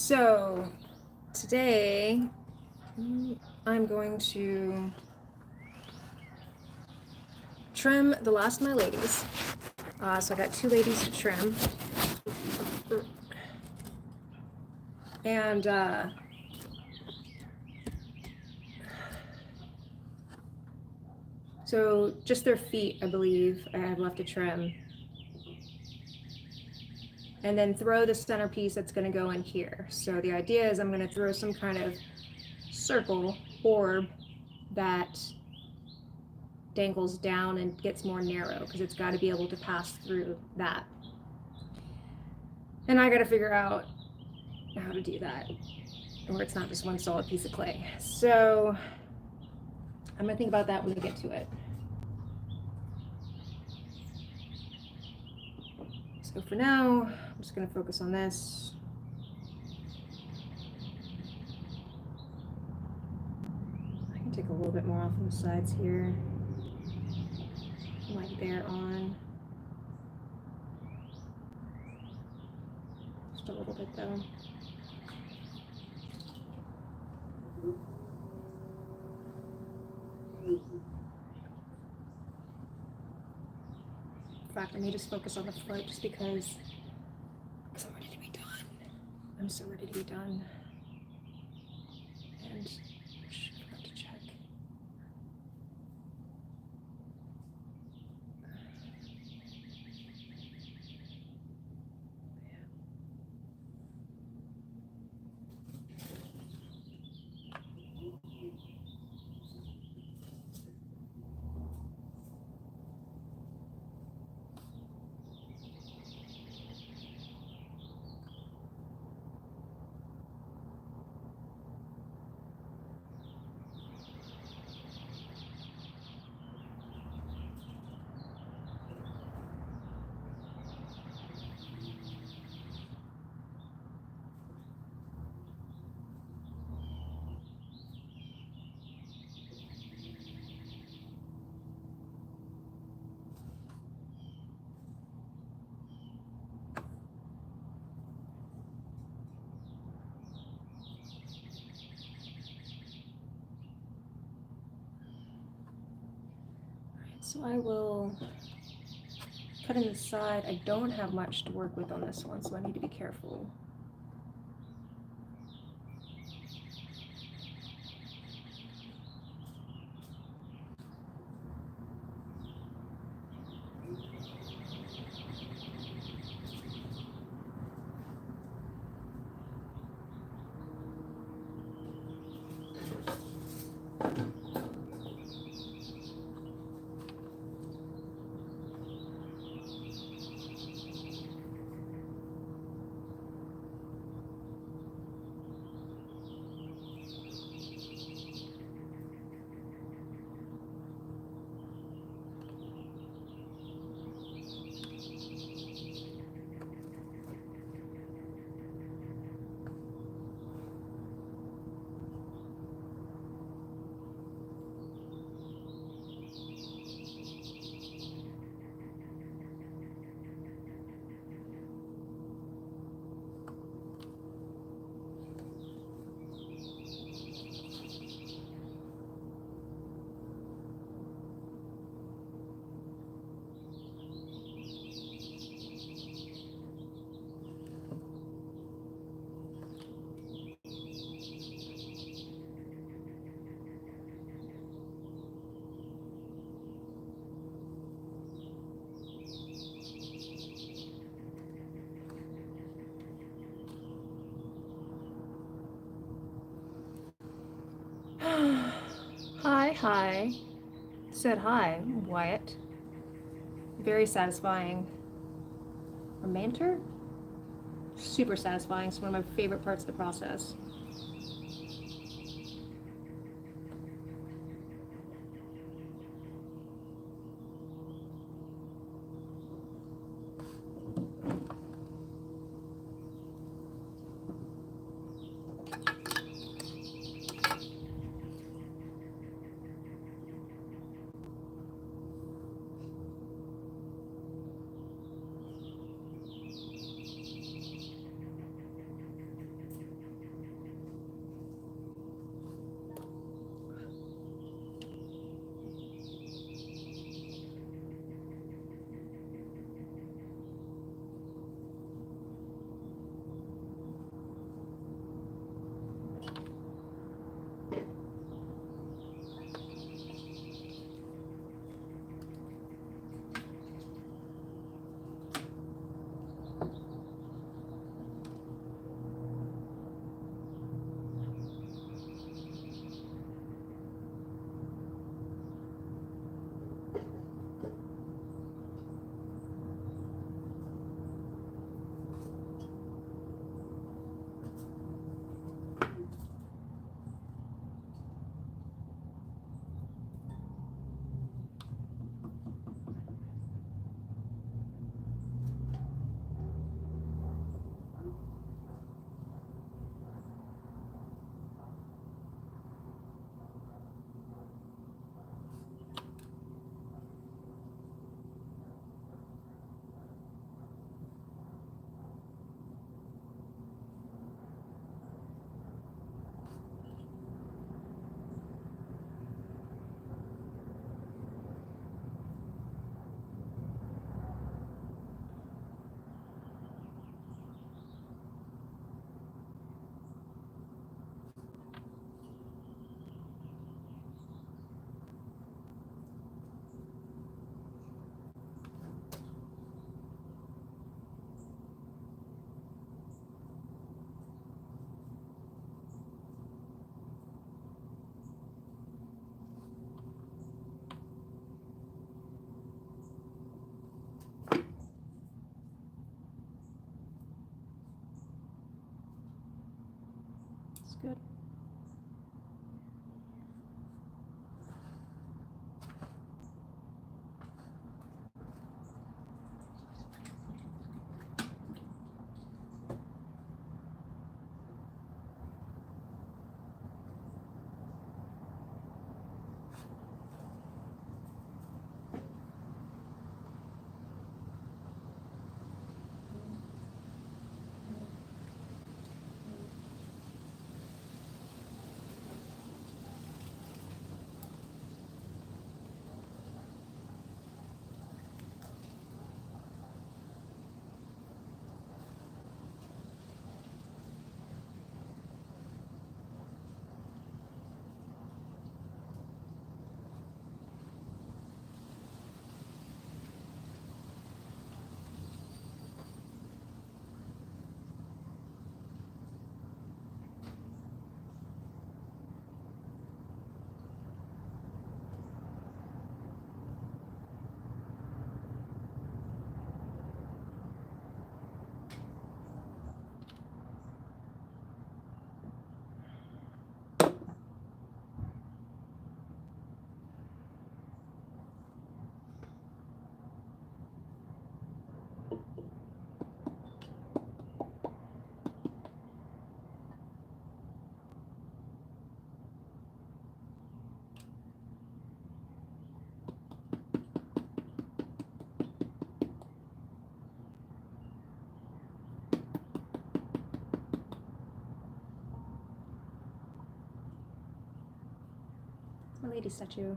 So today I'm going to trim the last of my ladies. So I got 2 ladies to trim. And so just their feet, I believe, I have left to trim. And then throw the centerpiece that's going to go in here. So the idea is I'm going to throw some kind of circle orb that dangles down and gets more narrow because it's got to be able to pass through that. And I got to figure out how to do that, or it's not just one solid piece of clay. So I'm going to think about that when we get to it. So for now, I'm just going to focus on this. I can take a little bit more off on the sides here, like they're on. Just a little bit though. In fact, I may just focus on the foot just because I'm ready to be done. I'm so ready to be done. And I forgot to check. So I will cut in the side. I don't have much to work with on this one, so I need to be careful. Hi. Said hi, Wyatt. Very satisfying. A manter? Super satisfying. It's one of my favorite parts of the process. good. A lady statue.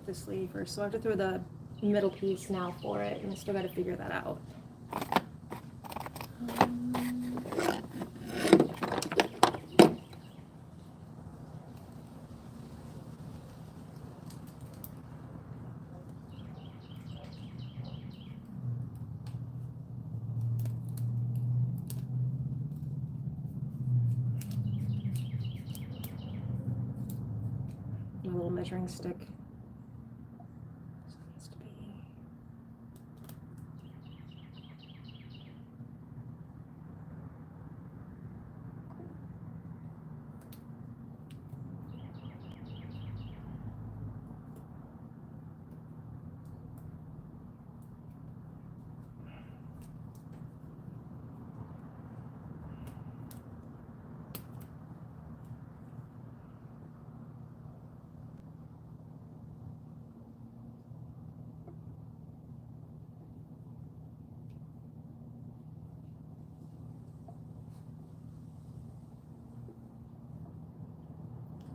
the sleeve first. So I have to throw the middle piece now for it, and I still got to figure that out. A little measuring stick. Needs to be.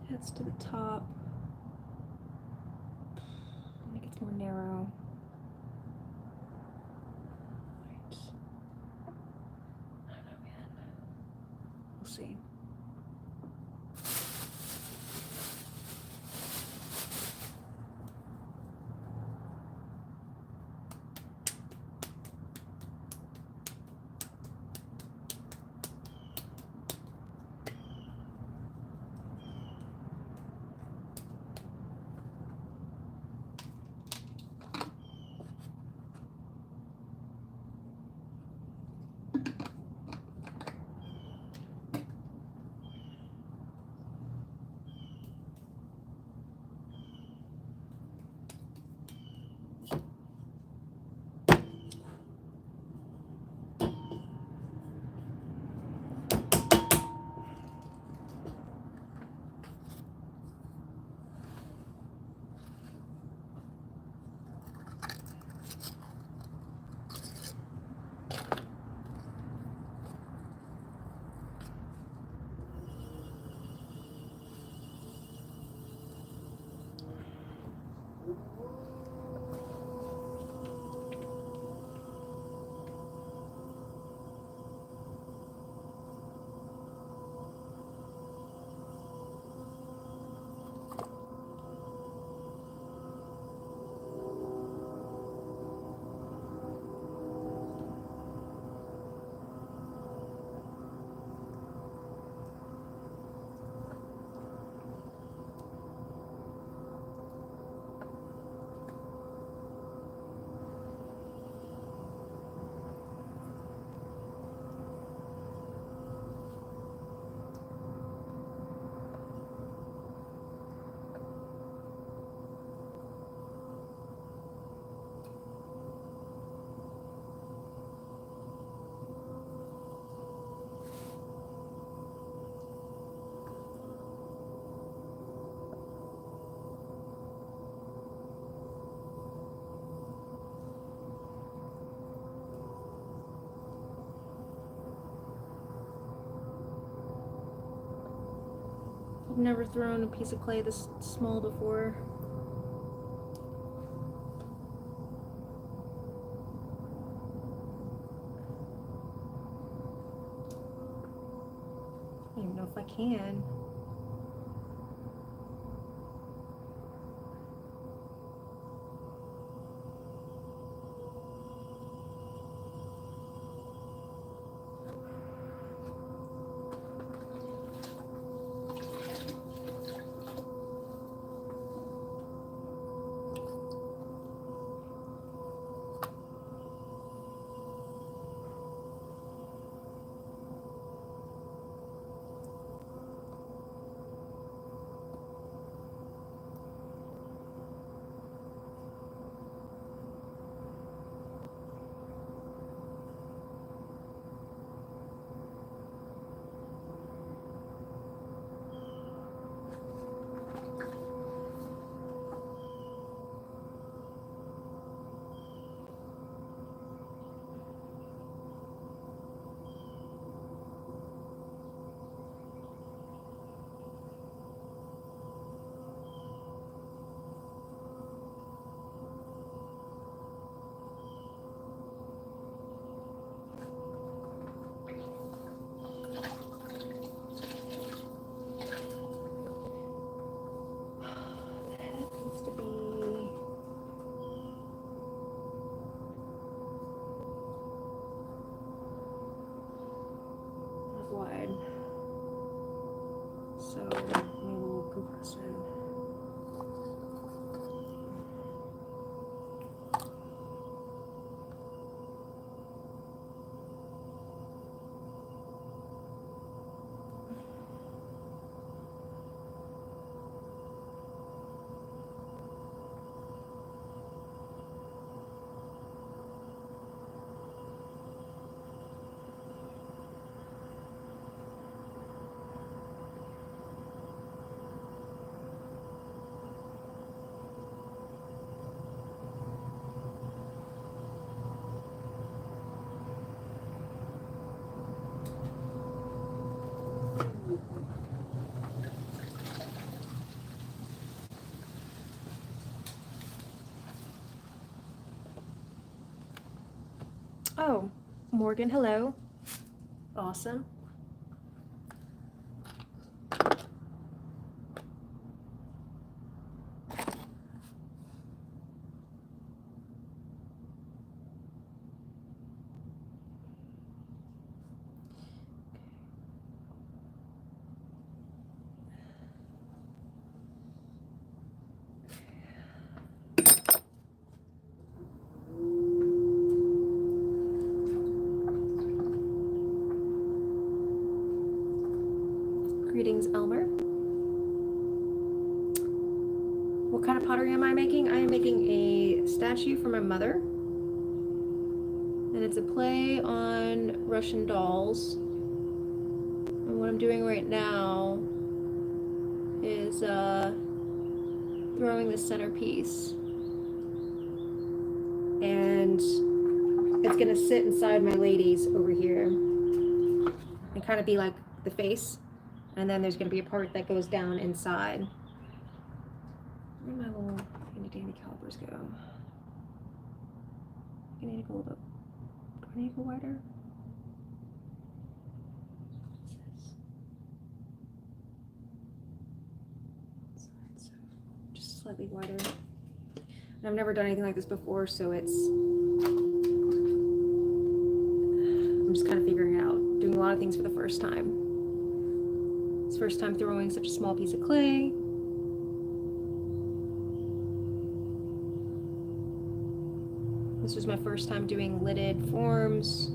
Heads to the top. Make it more narrow. Right. I don't know, man. We'll see. I've never thrown a piece of clay this small before. I don't even know if I can. wide. So maybe we'll compress in. Oh, Morgan, hello. Awesome. Greetings, Elmer. What kind of pottery am I making? I am making a statue for my mother. And it's a play on Russian dolls. And what I'm doing right now is throwing the centerpiece. And it's gonna sit inside my ladies over here and kind of be like the face. And then there's gonna be a part that goes down inside. Where my little handy dandy calipers go? I need to go a little bit. Do I need to go wider? So just slightly wider. And I've never done anything like this before, so I'm just kind of figuring it out. Doing a lot of things for the first time. It's first time throwing such a small piece of clay. This was my first time doing lidded forms.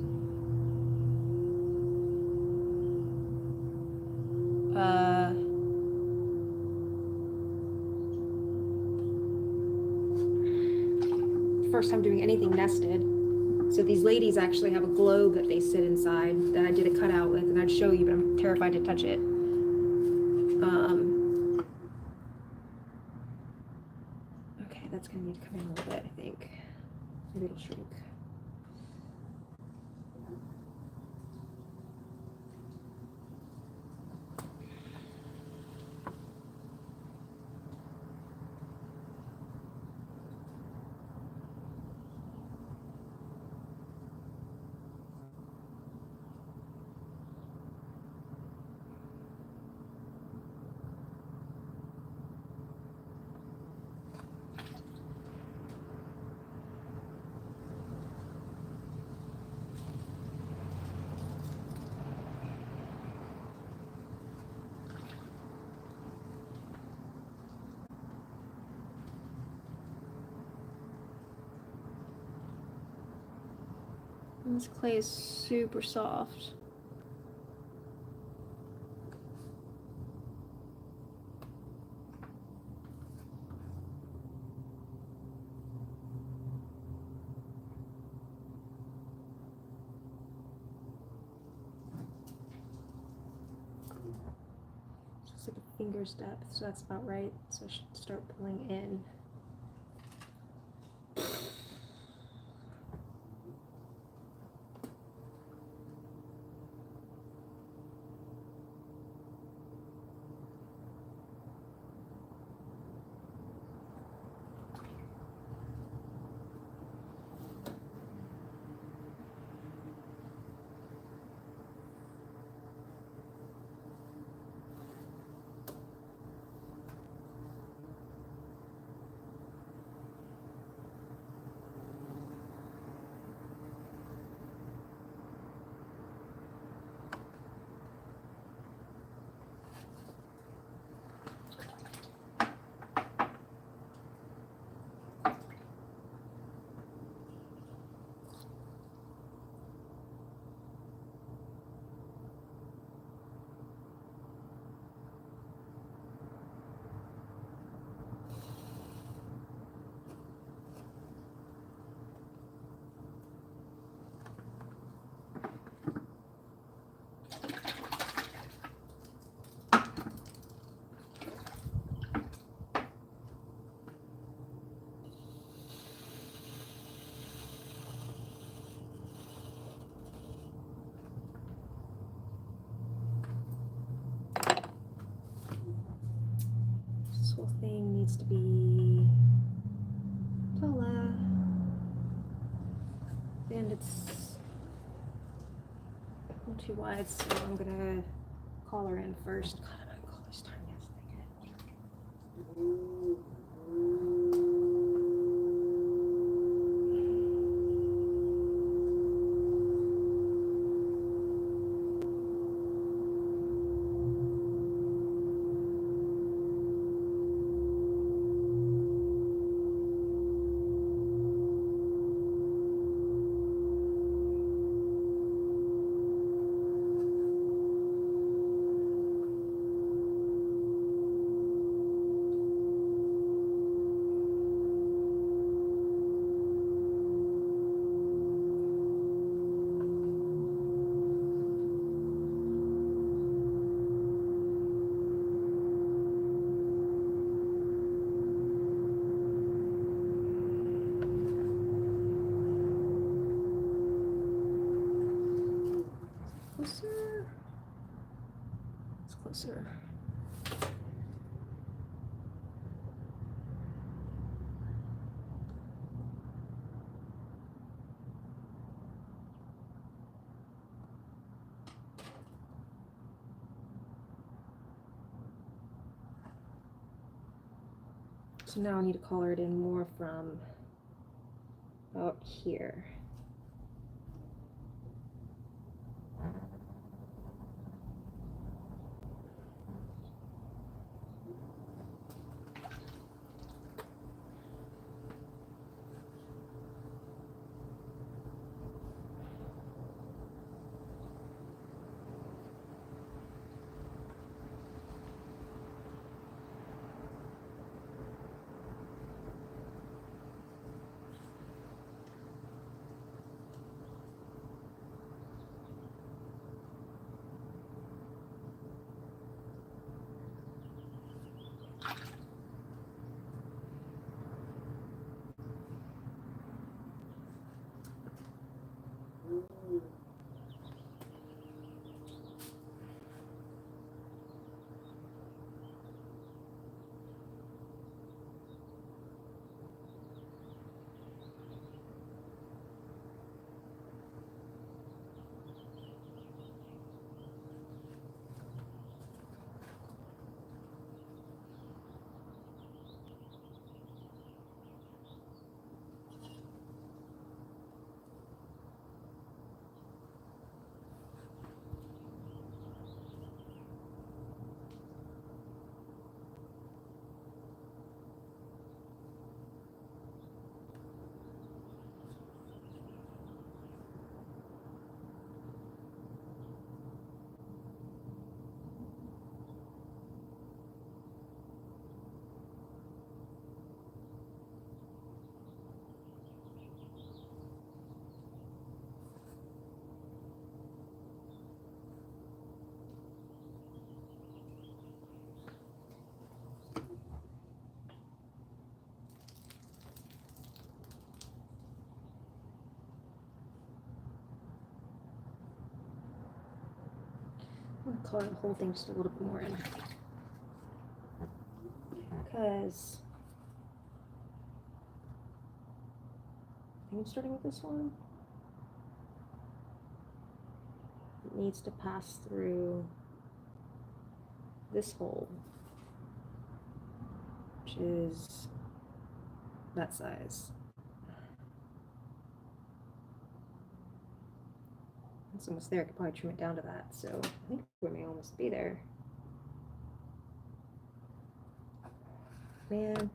First time doing anything nested. So these ladies actually have a globe that they sit inside that I did a cutout with, and I'd show you, but I'm terrified to touch it. Okay, that's gonna need to come in a little bit, I think. Maybe it'll shrink. And this clay is super soft. Just like a finger's depth, so that's about right. So I should start pulling in. And it's not too wide, so I'm gonna collar in first. God, I'm gonna call this time. Yes, thank you. Closer. It's closer. So now I need to collar it in more from about here. I'm gonna color the whole thing just a little bit more in. Because I think I'm starting with this one. It needs to pass through this hole, which is that size. It's almost there. I could probably trim it down to that. So I think we may almost be there. Man.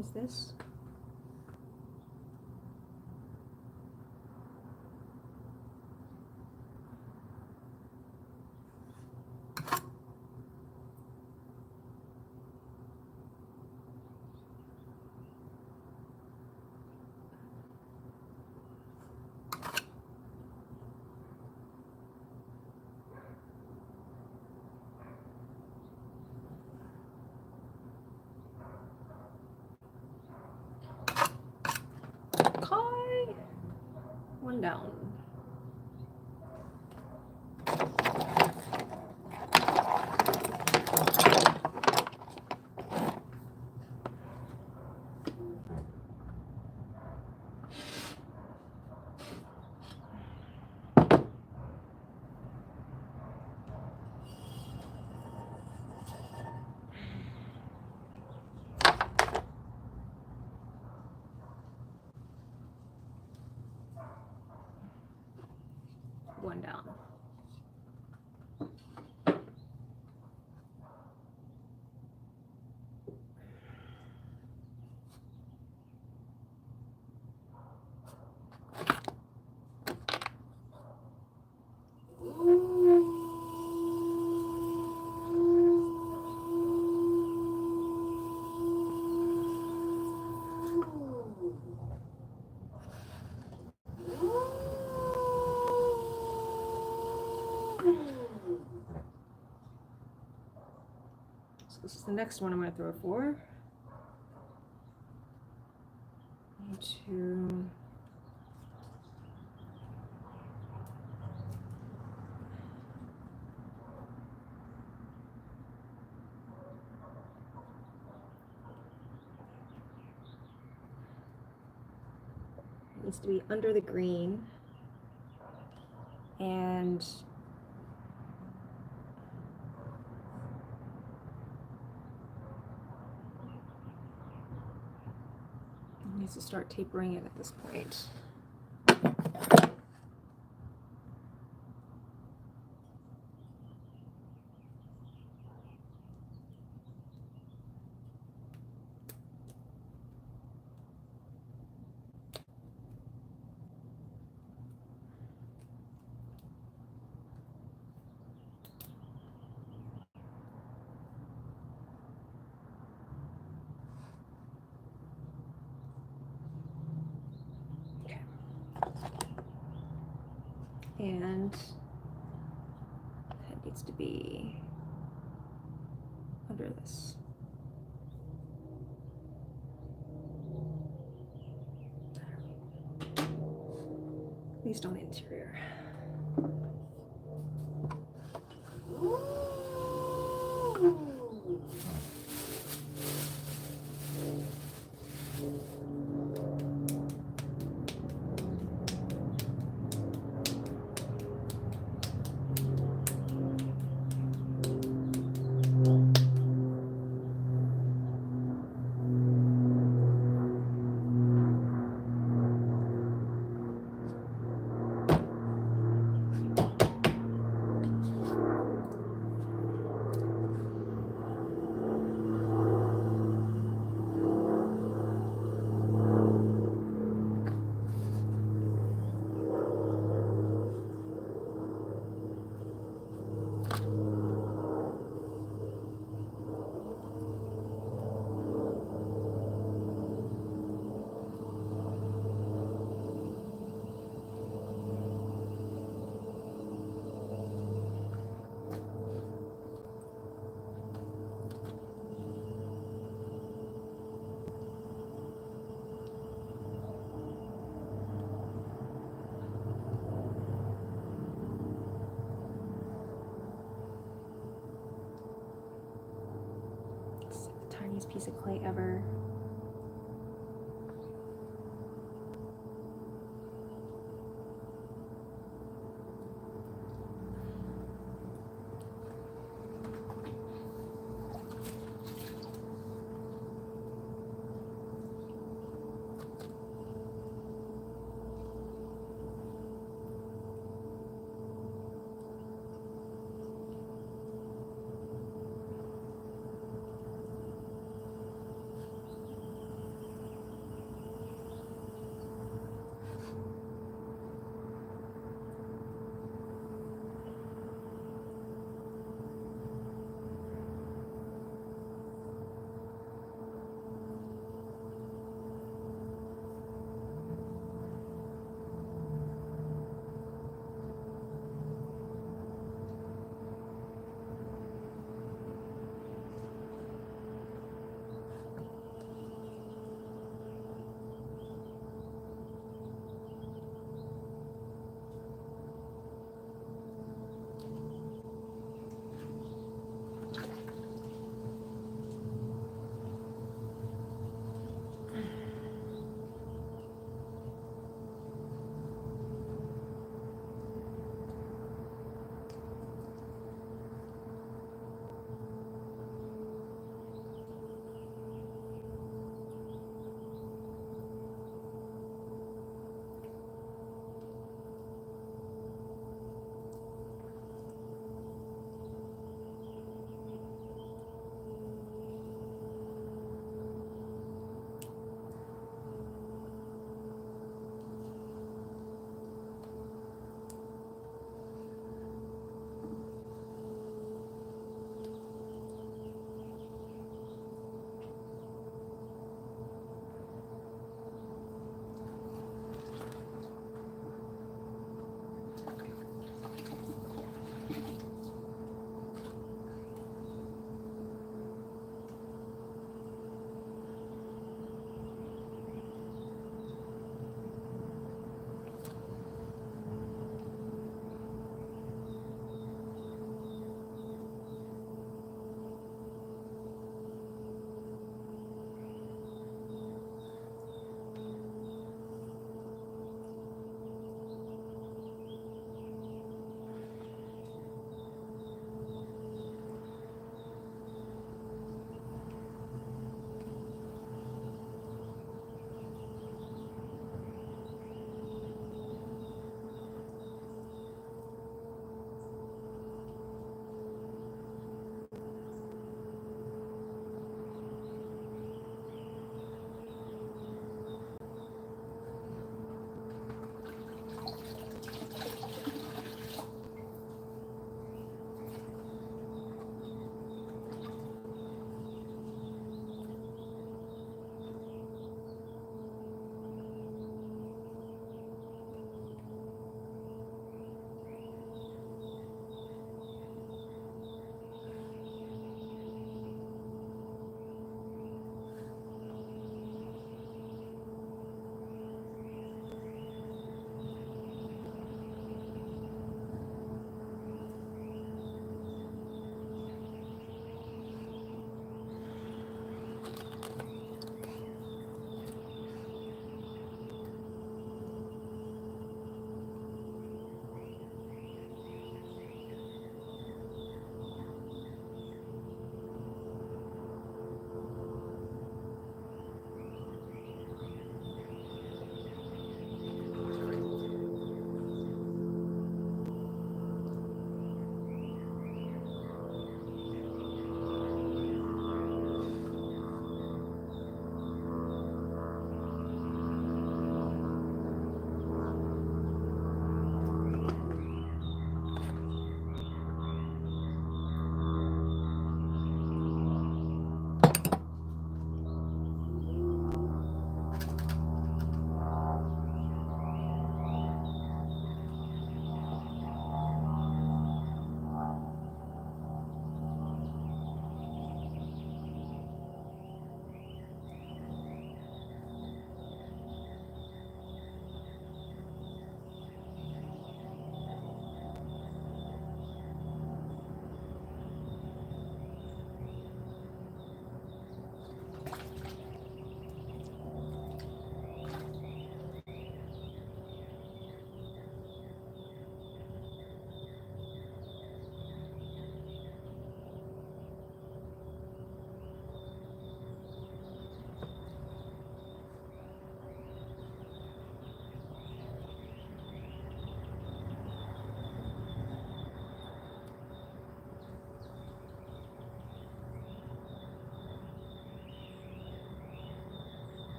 Is this? One down. One down. This is the next one I'm going to throw 4. 2. It needs to be under the green, and needs to start tapering it at this point. And that needs to be under this. At least on the interior. Tiniest piece of clay ever.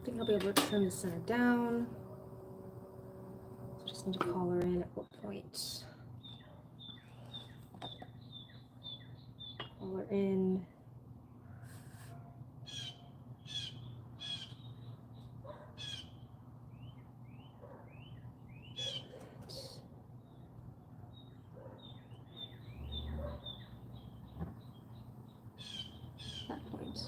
I think I'll be able to trim the center down. So just need to collar in at what point. Collar in. That point.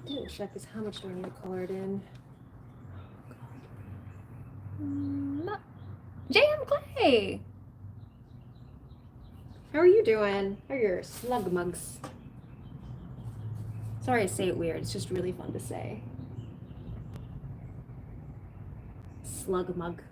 Didn't check is how much do I need to color it in? Jam Clay! How are you doing? How are your slug mugs? Sorry I say it weird, it's just really fun to say. Slug mug.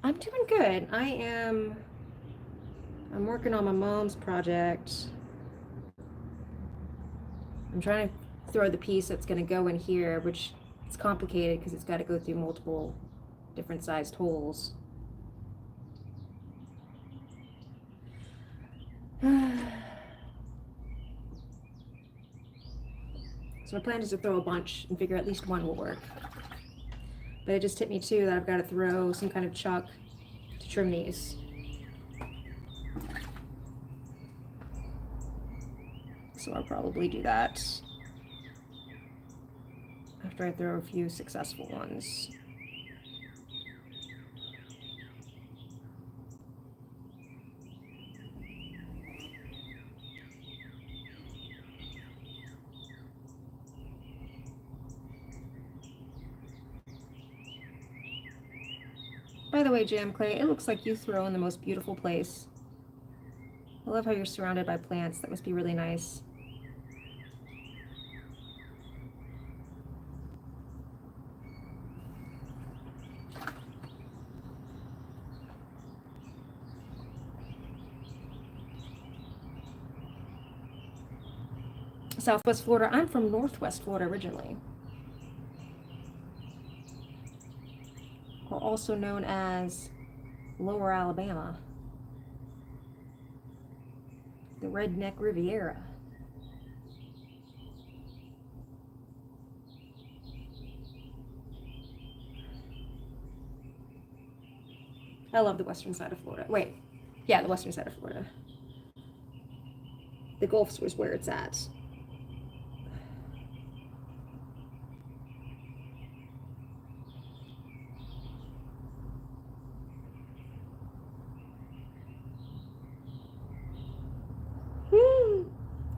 I'm doing good. I'm working on my mom's project. I'm trying to throw the piece that's going to go in here, which is complicated because it's got to go through multiple different sized holes. So my plan is to throw a bunch and figure at least one will work. But it just hit me too that I've got to throw some kind of chuck to trim these. So I'll probably do that after I throw a few successful ones. By the way, Jam Clay, it looks like you throw in the most beautiful place. I love how you're surrounded by plants. That must be really nice. Southwest Florida. I'm from Northwest Florida originally. Or also known as Lower Alabama. The Redneck Riviera. I love the western side of Florida. Wait, yeah, the western side of Florida. The Gulf was where it's at.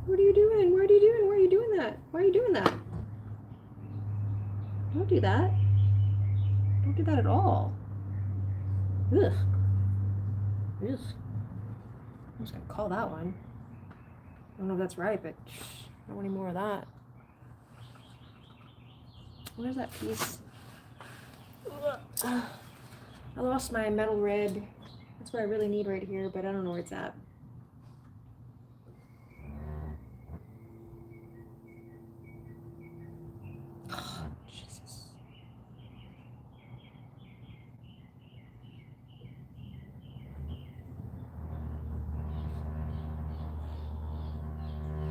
What are you doing? What are you doing? Why are you doing that? Why are you doing that? Don't do that. Don't do that at all. Ugh. Ugh. I'm just gonna call that one. I don't know if that's right, but I don't want any more of that. Where's that piece? I lost my metal rib. That's what I really need right here, but I don't know where it's at. Oh, Jesus.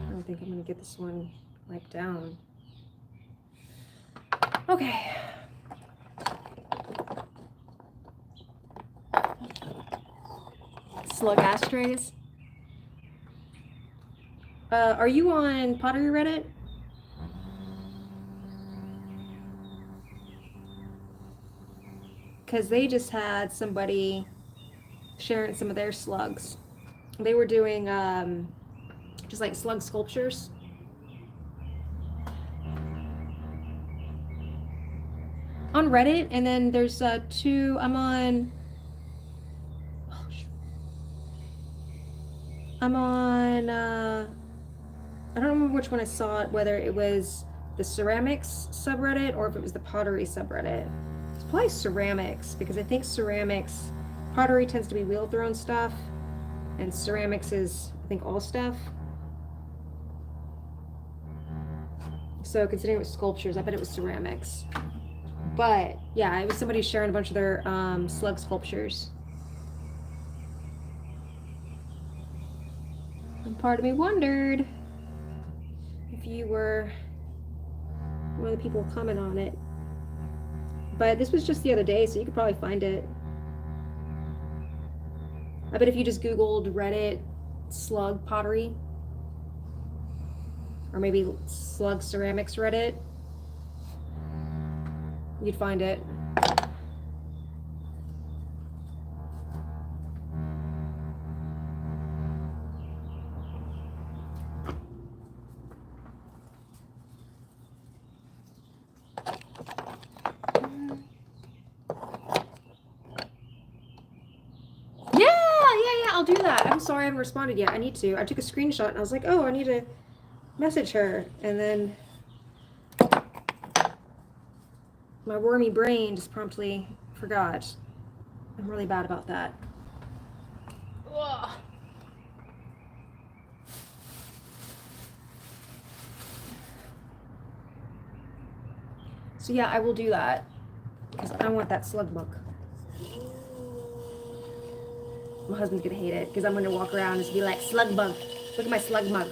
I don't think I'm gonna get this one like down. Okay. Slug ashtrays. Are you on Pottery Reddit? Because they just had somebody sharing some of their slugs. They were doing just like slug sculptures. On Reddit, and then there's two. I'm on. Oh, I'm on. I don't remember which one I saw it. Whether it was the ceramics subreddit or if it was the pottery subreddit. It's probably ceramics because I think ceramics, pottery tends to be wheel thrown stuff, and ceramics is I think all stuff. So considering it was sculptures, I bet it was ceramics. But yeah, it was somebody sharing a bunch of their slug sculptures. And part of me wondered if you were one of the people comment on it. But this was just the other day, so you could probably find it. I bet if you just Googled Reddit slug pottery, or maybe slug ceramics Reddit, you'd find it. Yeah, I'll do that. I'm sorry I haven't responded yet. I need to. I took a screenshot and I was like, oh, I need to message her. And then my wormy brain just promptly forgot. I'm really bad about that. Ugh. So yeah, I will do that because I want that slug book. My husband's gonna hate it because I'm gonna walk around and just be like, slug bug. Look at my slug mug.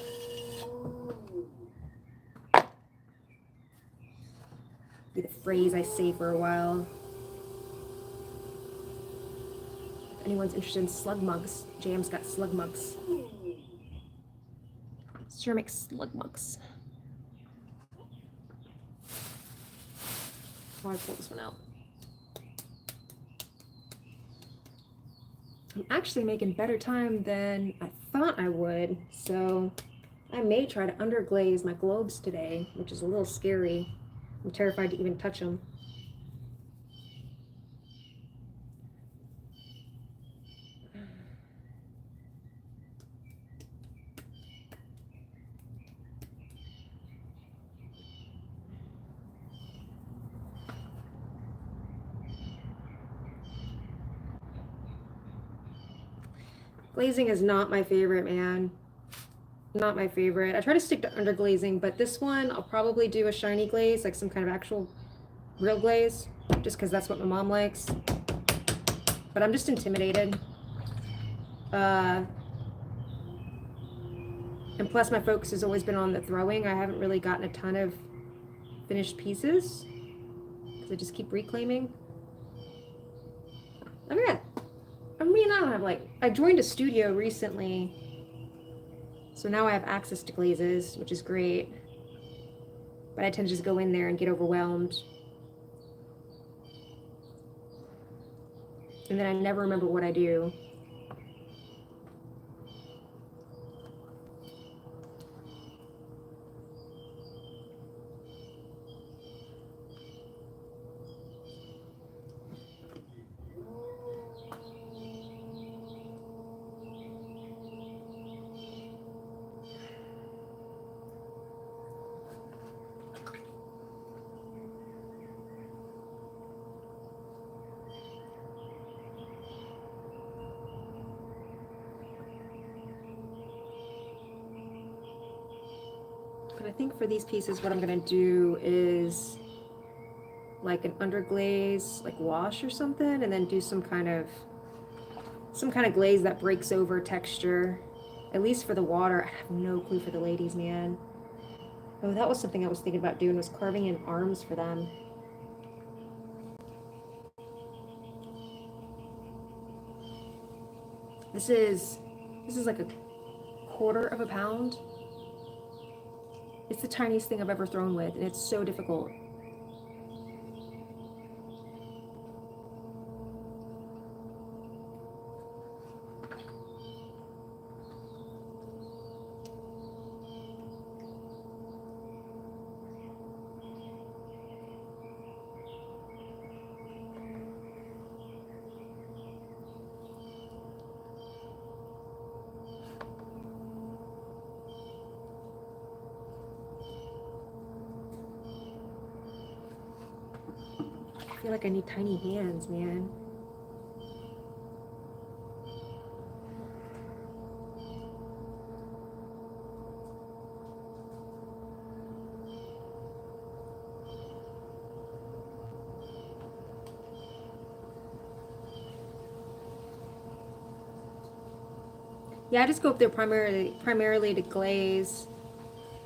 Be the phrase I say for a while. If anyone's interested in slug mugs, Jam's got slug mugs. Ceramic slug mugs. Oh, I pulled this one out. I'm actually making better time than I thought I would, so I may try to underglaze my globes today, which is a little scary. I'm terrified to even touch them. Glazing is not my favorite, man. Not my favorite. I try to stick to underglazing, but this one I'll probably do a shiny glaze, like some kind of actual real glaze, just because that's what my mom likes. But I'm just intimidated. And plus my focus has always been on the throwing. I haven't really gotten a ton of finished pieces because I just keep reclaiming. I don't have like, I joined a studio recently, so now I have access to glazes, which is great. But I tend to just go in there and get overwhelmed. And then I never remember what I do. But I think for these pieces, what I'm gonna do is like an underglaze, like wash or something, and then do some kind of glaze that breaks over texture. At least for the water. I have no clue for the ladies, man. Oh, that was something I was thinking about doing, was carving in arms for them. This is like a quarter of a pound. It's the tiniest thing I've ever thrown with, and it's so difficult. I feel like I need tiny hands, man. Yeah, I just go up there primarily to glaze.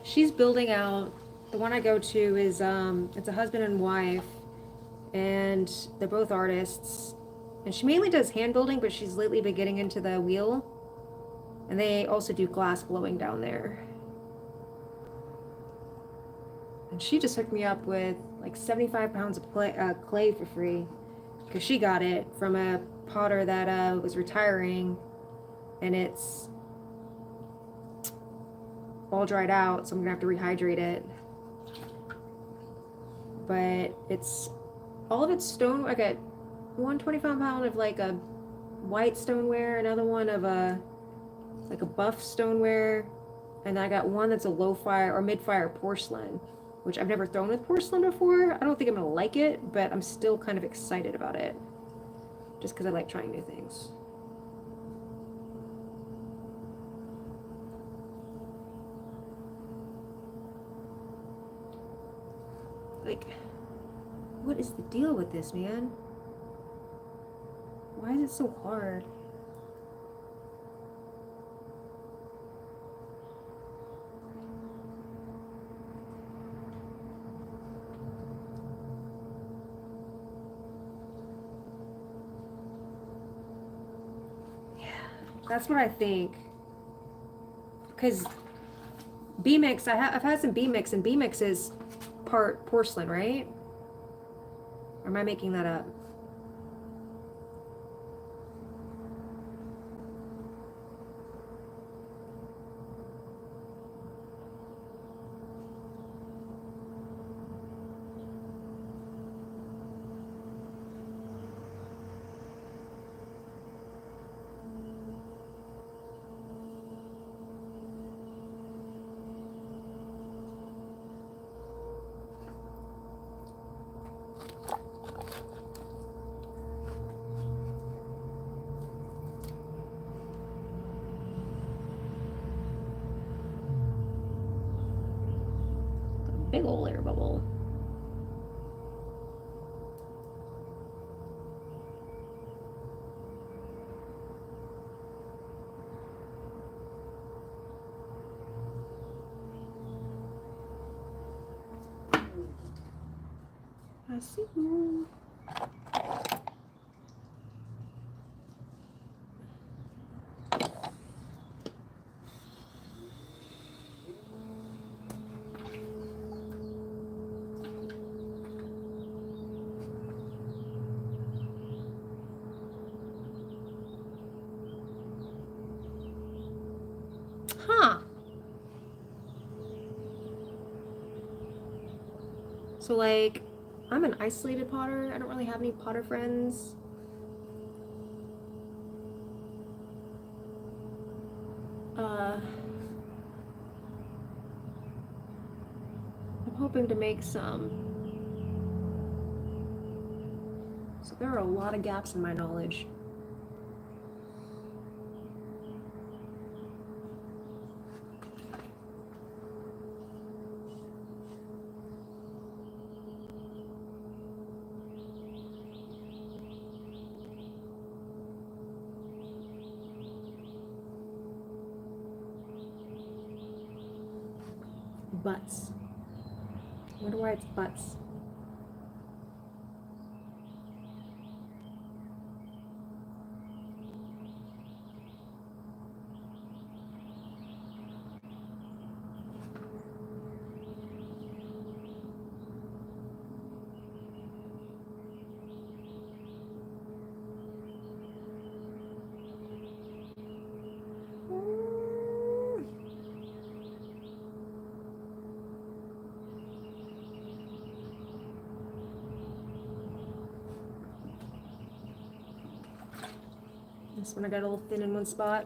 She's building out. The one I go to is it's a husband and wife, and they're both artists. And she mainly does hand building, but she's lately been getting into the wheel. And they also do glass blowing down there. And she just hooked me up with like 75 pounds of clay for free, because she got it from a potter that was retiring, and it's all dried out, so I'm gonna have to rehydrate it. But it's all of it's stone. I got 125 pound of like a white stoneware, another one of a like a buff stoneware, and I got one that's a low fire or mid fire porcelain, which I've never thrown with porcelain before. I don't think I'm gonna like it, but I'm still kind of excited about it, just because I like trying new things. Like, what is the deal with this, man? Why is it so hard? Yeah, that's what I think. Because B-Mix, I've had some B-Mix, and B-Mix is part porcelain, right? Or am I making that up? Big ol' air bubble. I see you. Huh. So, like, I'm an isolated potter. I don't really have any potter friends. I'm hoping to make some. So there are a lot of gaps in my knowledge. butts. I wonder why it's butts. This one I got a little thin in one spot.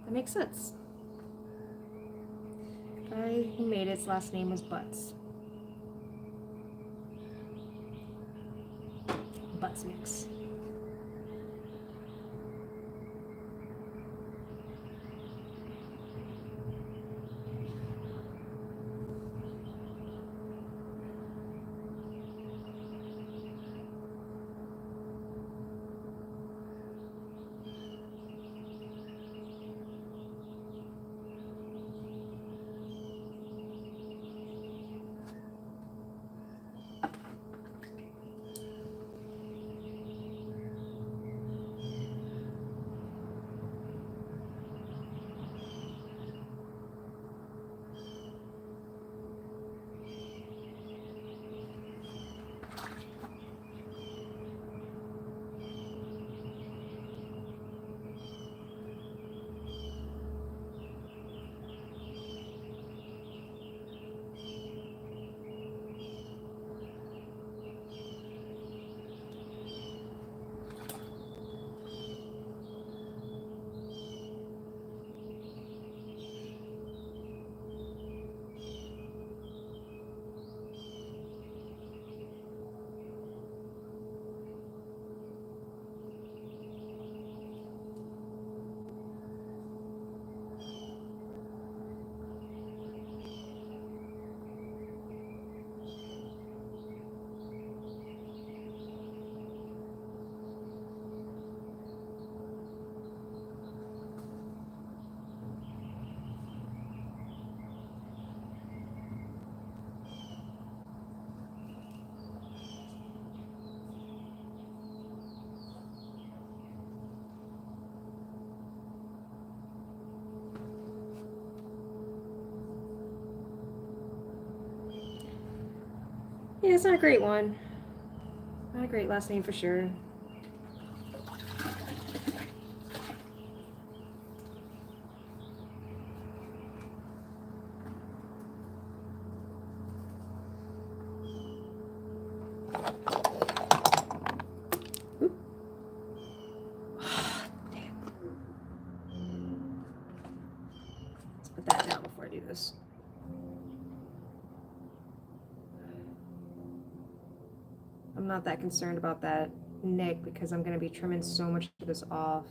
That makes sense. The guy who made its last name was Butts. Butts mix. Yeah, it's not a great one. Not a great last name for sure. Let's put that down before I do this. I'm not that concerned about that nick because I'm going to be trimming so much of this off.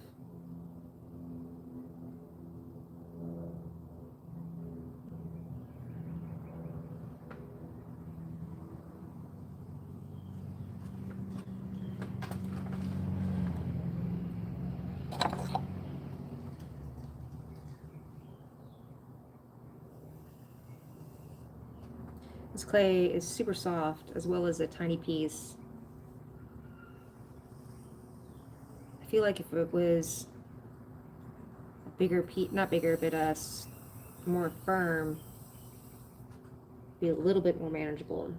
This clay is super soft as well as a tiny piece. I feel like if it was a bigger piece, not bigger, but more firm, it'd be a little bit more manageable.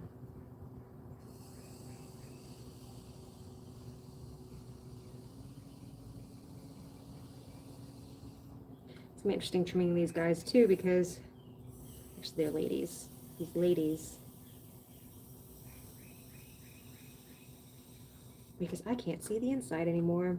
It's gonna be interesting trimming these guys too because actually they're ladies. These ladies. Because I can't see the inside anymore.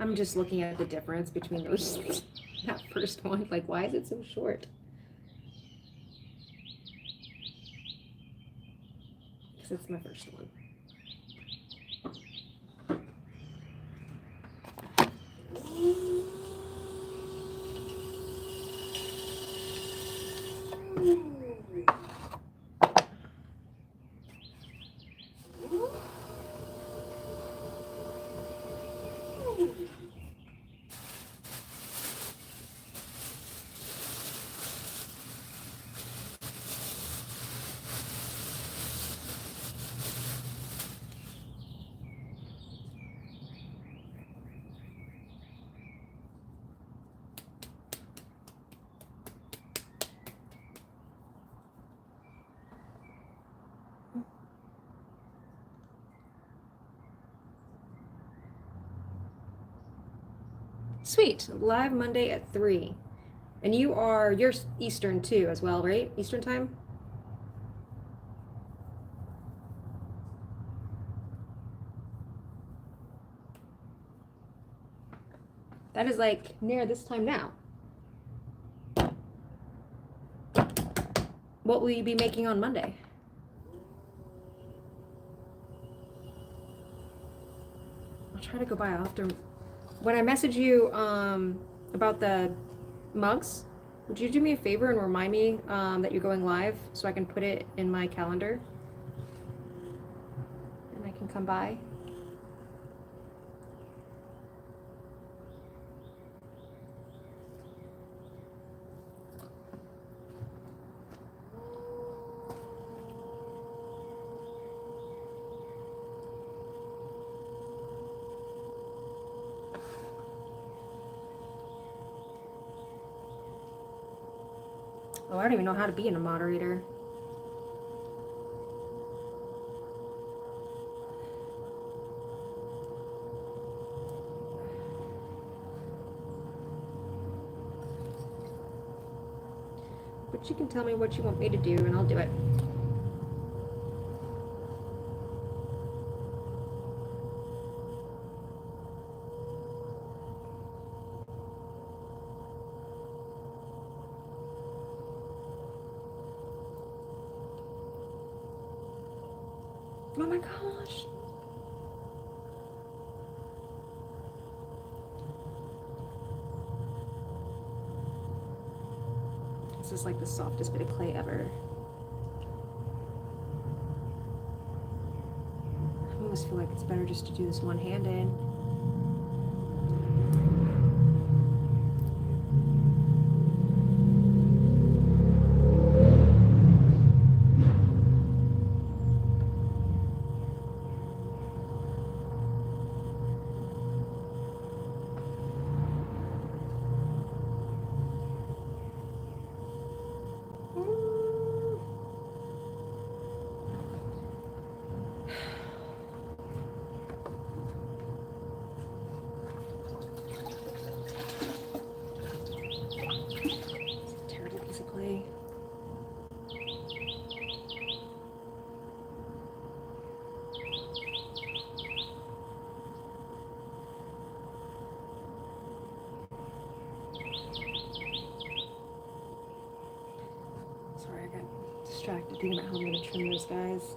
I'm just looking at the difference between those, that first one. Like, why is it so short? Because it's my first one. Sweet. Live Monday at 3. And you're Eastern too as well, right? Eastern time? That is like near this time now. What will you be making on Monday? I'll try to go by after. When I message you about the mugs, would you do me a favor and remind me that you're going live so I can put it in my calendar? And I can come by. Oh, I don't even know how to be a moderator. But you can tell me what you want me to do and I'll do it. Oh my gosh. This is like the softest bit of clay ever. I almost feel like it's better just to do this one-handed. Distracted thinking about how I'm going to trim those guys.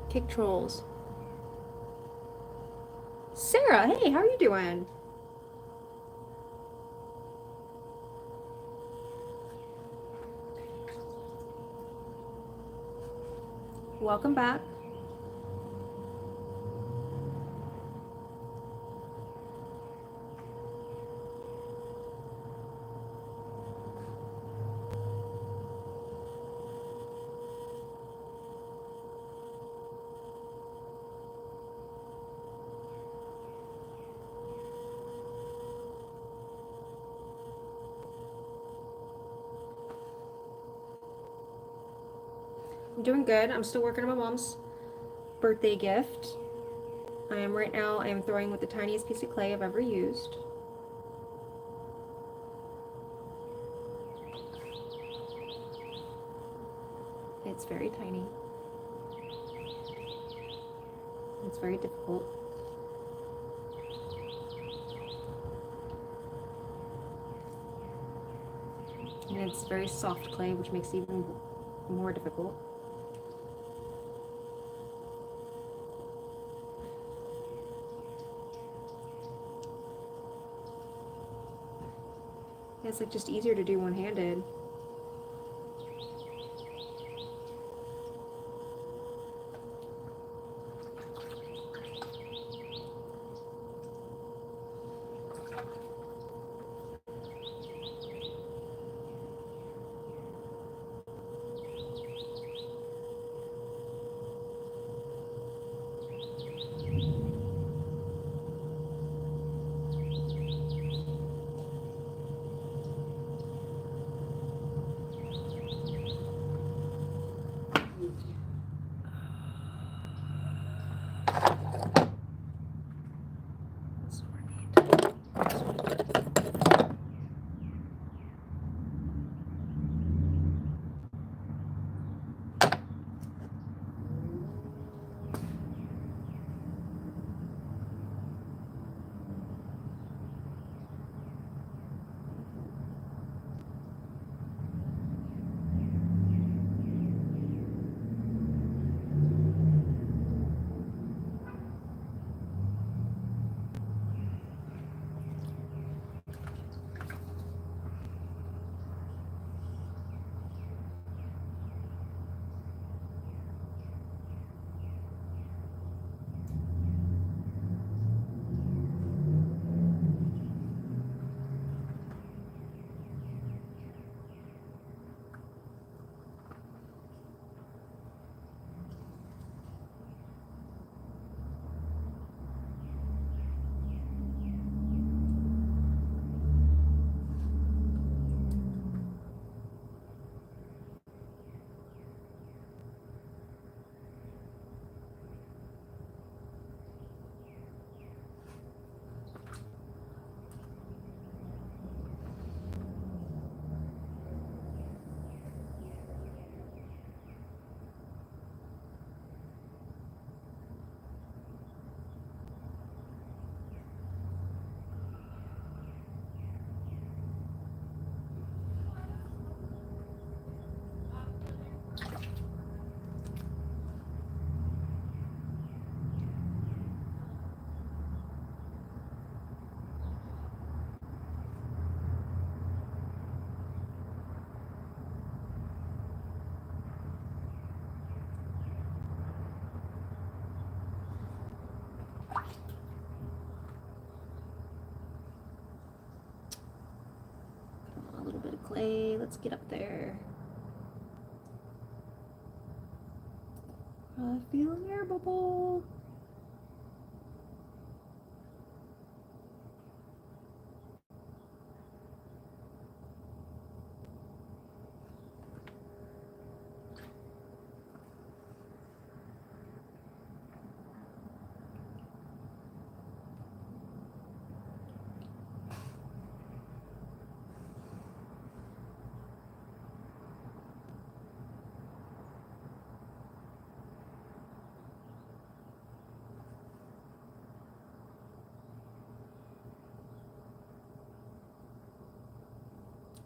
Kick trolls. Sarah, hey, how are you doing? Welcome back. I'm doing good. I'm still working on my mom's birthday gift. I am throwing with the tiniest piece of clay I've ever used. It's very tiny. It's very difficult. And it's very soft clay, which makes it even more difficult. Yeah, it's like just easier to do one-handed. A little bit of clay. Let's get up there. I feel an air bubble.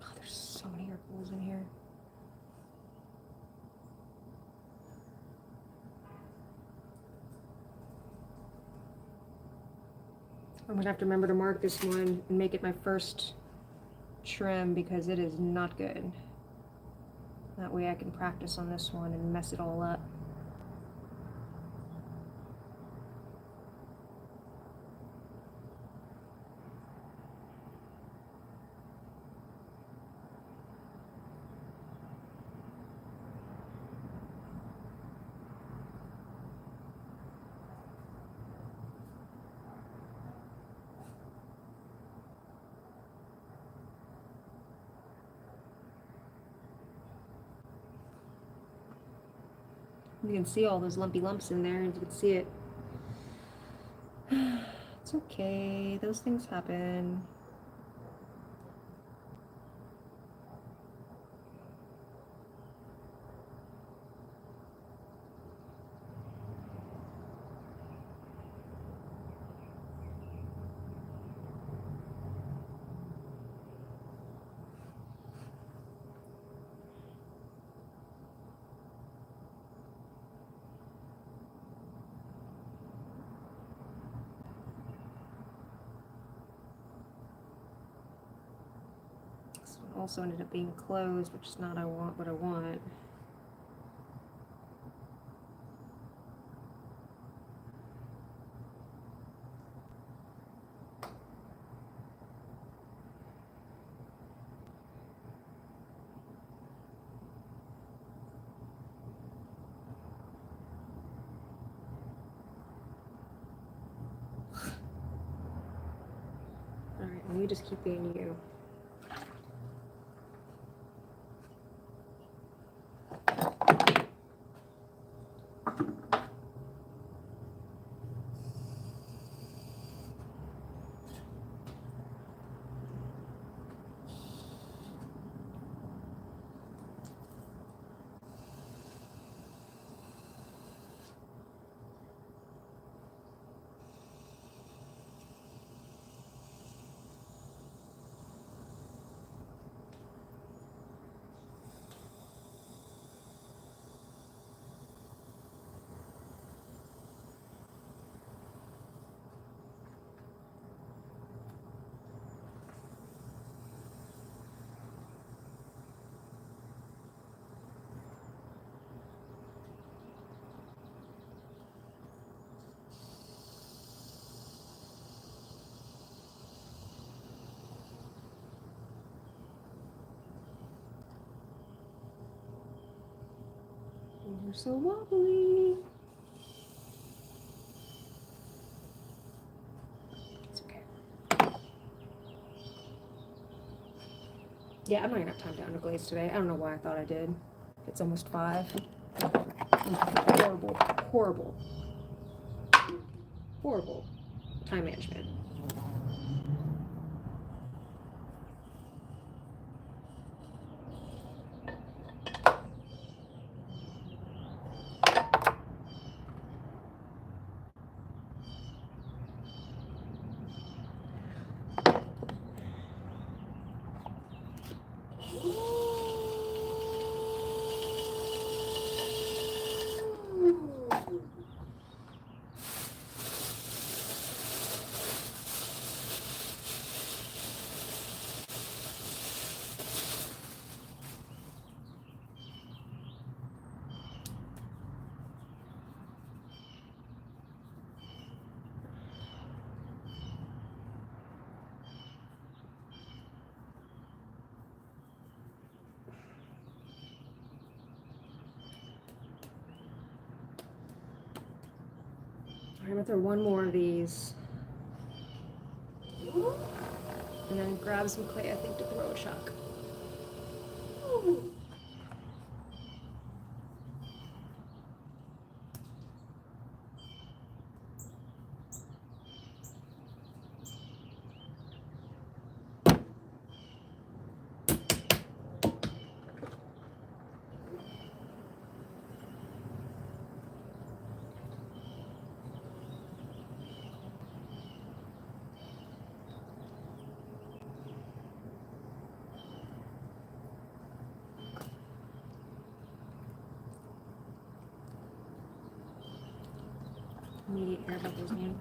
Oh, there's so many air bubbles in here. I'm gonna have to remember to mark this one and make it my first trim because it is not good. That way I can practice on this one and mess it all up. You can see all those lumpy lumps in there, and you can see it. It's okay, those things happen. Also ended up being closed, which is not what I want. All right, let me just keep being you. You're so wobbly. It's okay. Yeah, I'm not gonna have time to underglaze today. I don't know why I thought I did. It's almost 5. Horrible, horrible, horrible time management. I'm gonna throw one more of these. And then grab some clay, I think, to throw a chuck. Immediate air bubbles, man.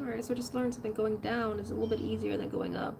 Alright, so just learn something. Going down is a little bit easier than going up.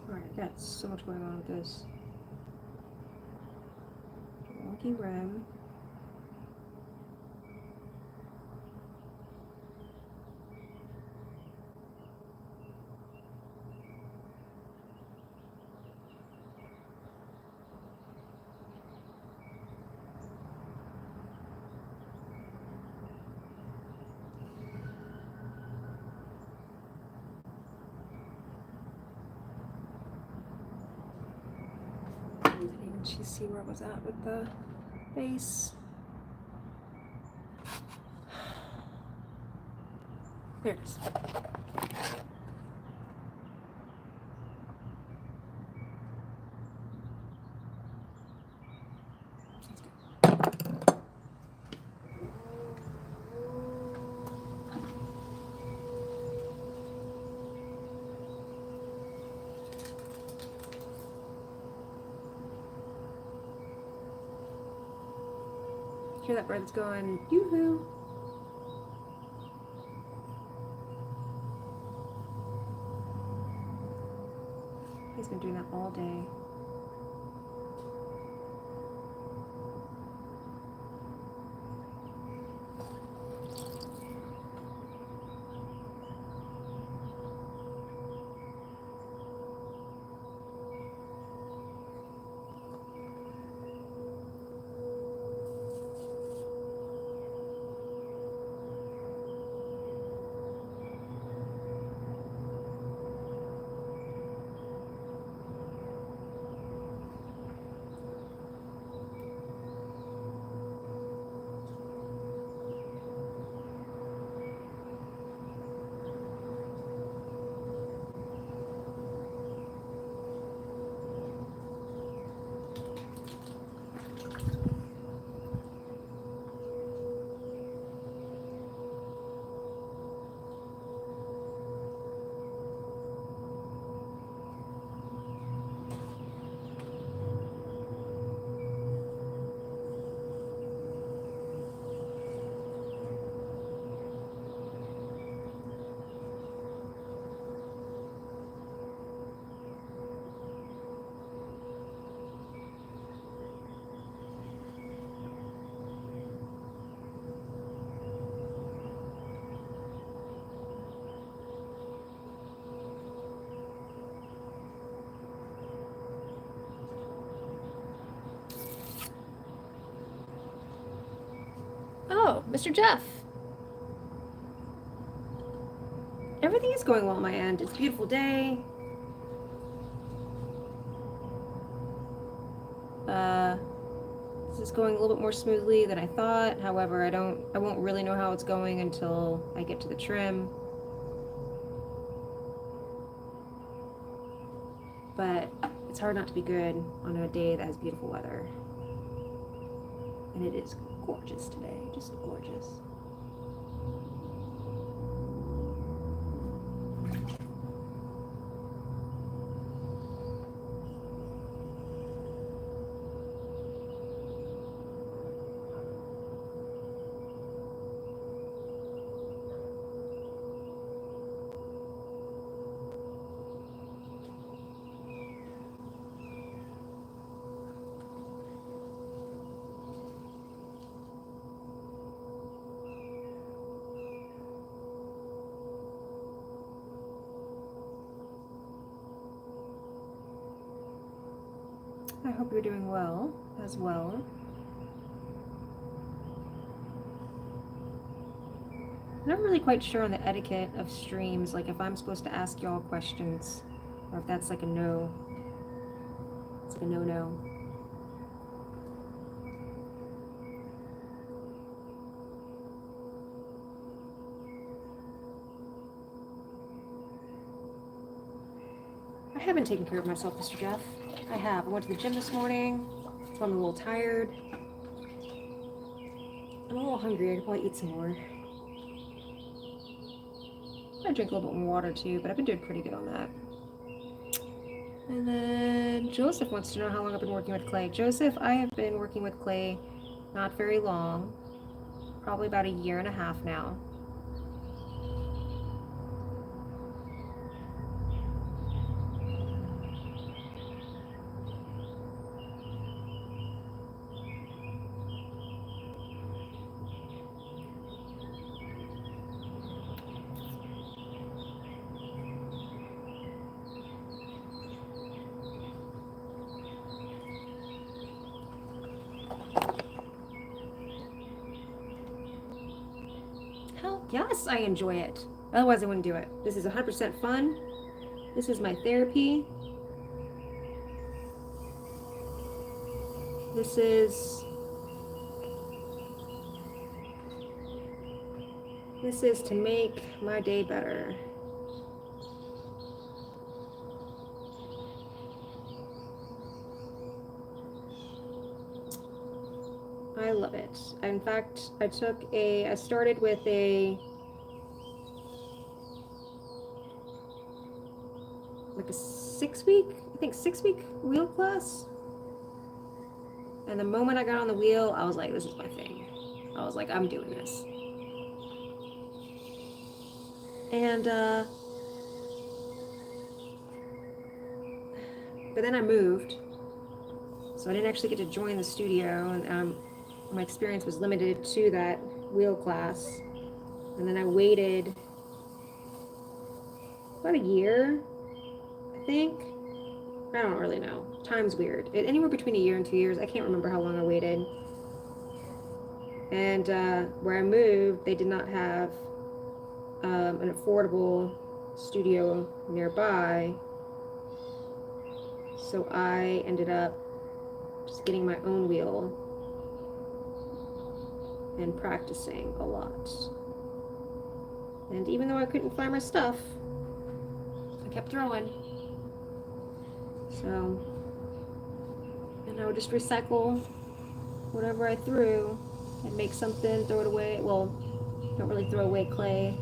Alright, I got so much going on with this. Wonky rim. She see where I was at with the base. There it is. Hear that bird's going, yoo-hoo. He's been doing that all day. Oh, Mr. Jeff. Everything is going well on my end. It's a beautiful day. This is going a little bit more smoothly than I thought. However, I won't really know how it's going until I get to the trim. But it's hard not to be good on a day that has beautiful weather. And it is gorgeous today, just gorgeous. I hope you're doing well as well. I'm not really quite sure on the etiquette of streams, like if I'm supposed to ask y'all questions, or if that's like a no. It's like a no-no. I haven't taken care of myself, Mr. Jeff. I have. I went to the gym this morning, so I'm a little tired. I'm a little hungry. I could probably eat some more. I drink a little bit more water too, but I've been doing pretty good on that. And then Joseph wants to know how long I've been working with clay. Joseph, I have been working with clay not very long, probably about 1.5 years now. Yes, I enjoy it. Otherwise, I wouldn't do it. This is 100% fun. This is my therapy. This is to make my day better. I love it. In fact, I started with like a 6-week wheel class. And the moment I got on the wheel, I was like, this is my thing. I was like, I'm doing this. And, but then I moved. So I didn't actually get to join the studio, and my experience was limited to that wheel class. And then I waited about 1 year, I think. I don't really know. Time's weird. Anywhere between 1 year and 2 years. I can't remember how long I waited. And where I moved, they did not have an affordable studio nearby. So I ended up just getting my own wheel and practicing a lot. And even though I couldn't find my stuff, I kept throwing. So, and I would just recycle whatever I threw and make something, throw it away. Well, don't really throw away clay.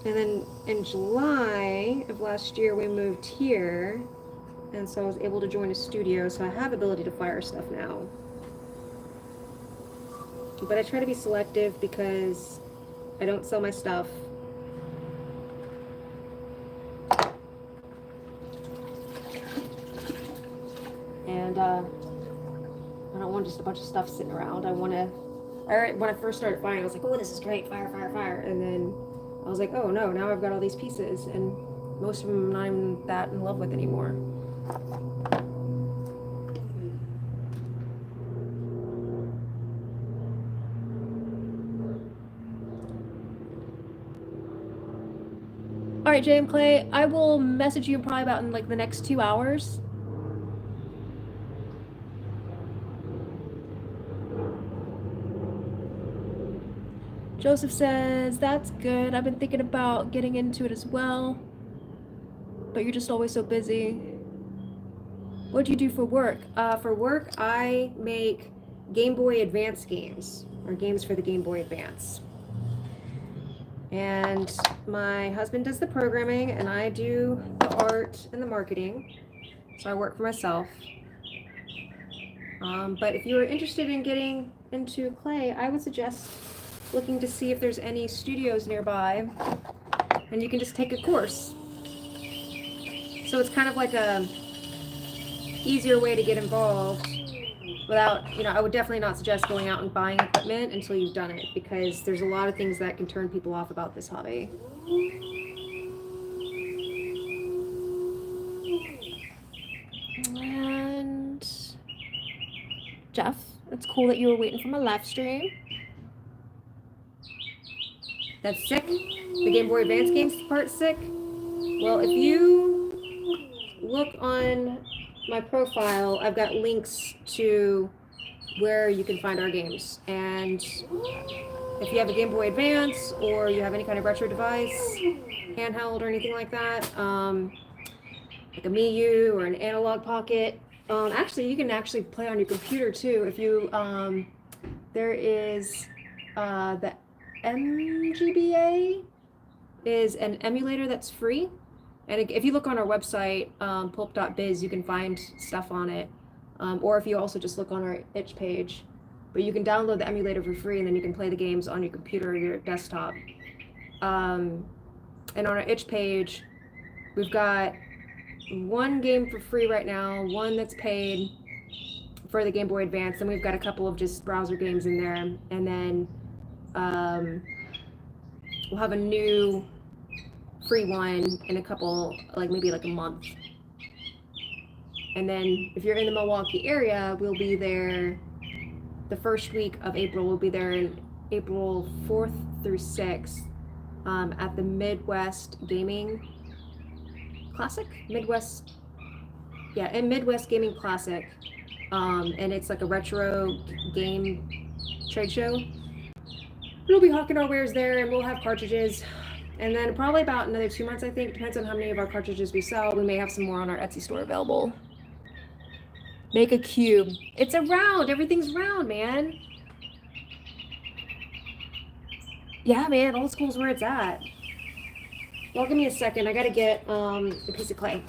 And then in July of last year, we moved here, and so I was able to join a studio, so I have ability to fire stuff now. But I try to be selective because I don't sell my stuff. And I don't want just a bunch of stuff sitting around. When I first started firing, I was like, oh, this is great, fire, fire, fire. And then I was like, oh no, now I've got all these pieces, and most of them I'm not even that in love with anymore. All right, JM Clay, I will message you probably about in like the next 2 hours. Joseph says, that's good. I've been thinking about getting into it as well, but you're just always so busy. What do you do for work? For work, I make Game Boy Advance games, or games for the Game Boy Advance. And my husband does the programming, and I do the art and the marketing. So I work for myself. But if you're interested in getting into clay, I would suggest looking to see if there's any studios nearby, and you can just take a course. So it's kind of like a easier way to get involved without, you know, I would definitely not suggest going out and buying equipment until you've done it, because there's a lot of things that can turn people off about this hobby. And Jeff, it's cool that you were waiting for my live stream. That's sick. The Game Boy Advance games part's sick. Well, if you look on my profile, I've got links to where you can find our games. And if you have a Game Boy Advance or you have any kind of retro device, handheld or anything like that, like a Mii or an Analog Pocket, actually, you can actually play on your computer too. If you, there is the MGBA is an emulator that's free. And if you look on our website, pulp.biz, you can find stuff on it. Or if you also just look on our itch page, but you can download the emulator for free, and then you can play the games on your computer or your desktop. And on our itch page, we've got one game for free right now, one that's paid for the Game Boy Advance, and we've got a couple of just browser games in there. And then we'll have a new free one in a couple, like maybe like a month. And then if you're in the Milwaukee area, we'll be there the first week of April. We'll be there in April 4th through 6th at the Midwest Gaming Classic? Midwest Gaming Classic. And it's like a retro game trade show. We'll be hawking our wares there, and we'll have cartridges. And then probably about another 2 months, I think, depends on how many of our cartridges we sell. We may have some more on our Etsy store available. Make a cube. It's a round. Everything's round, man. Yeah, man. Old school's where it's at. Well, give me a second. I gotta get a piece of clay.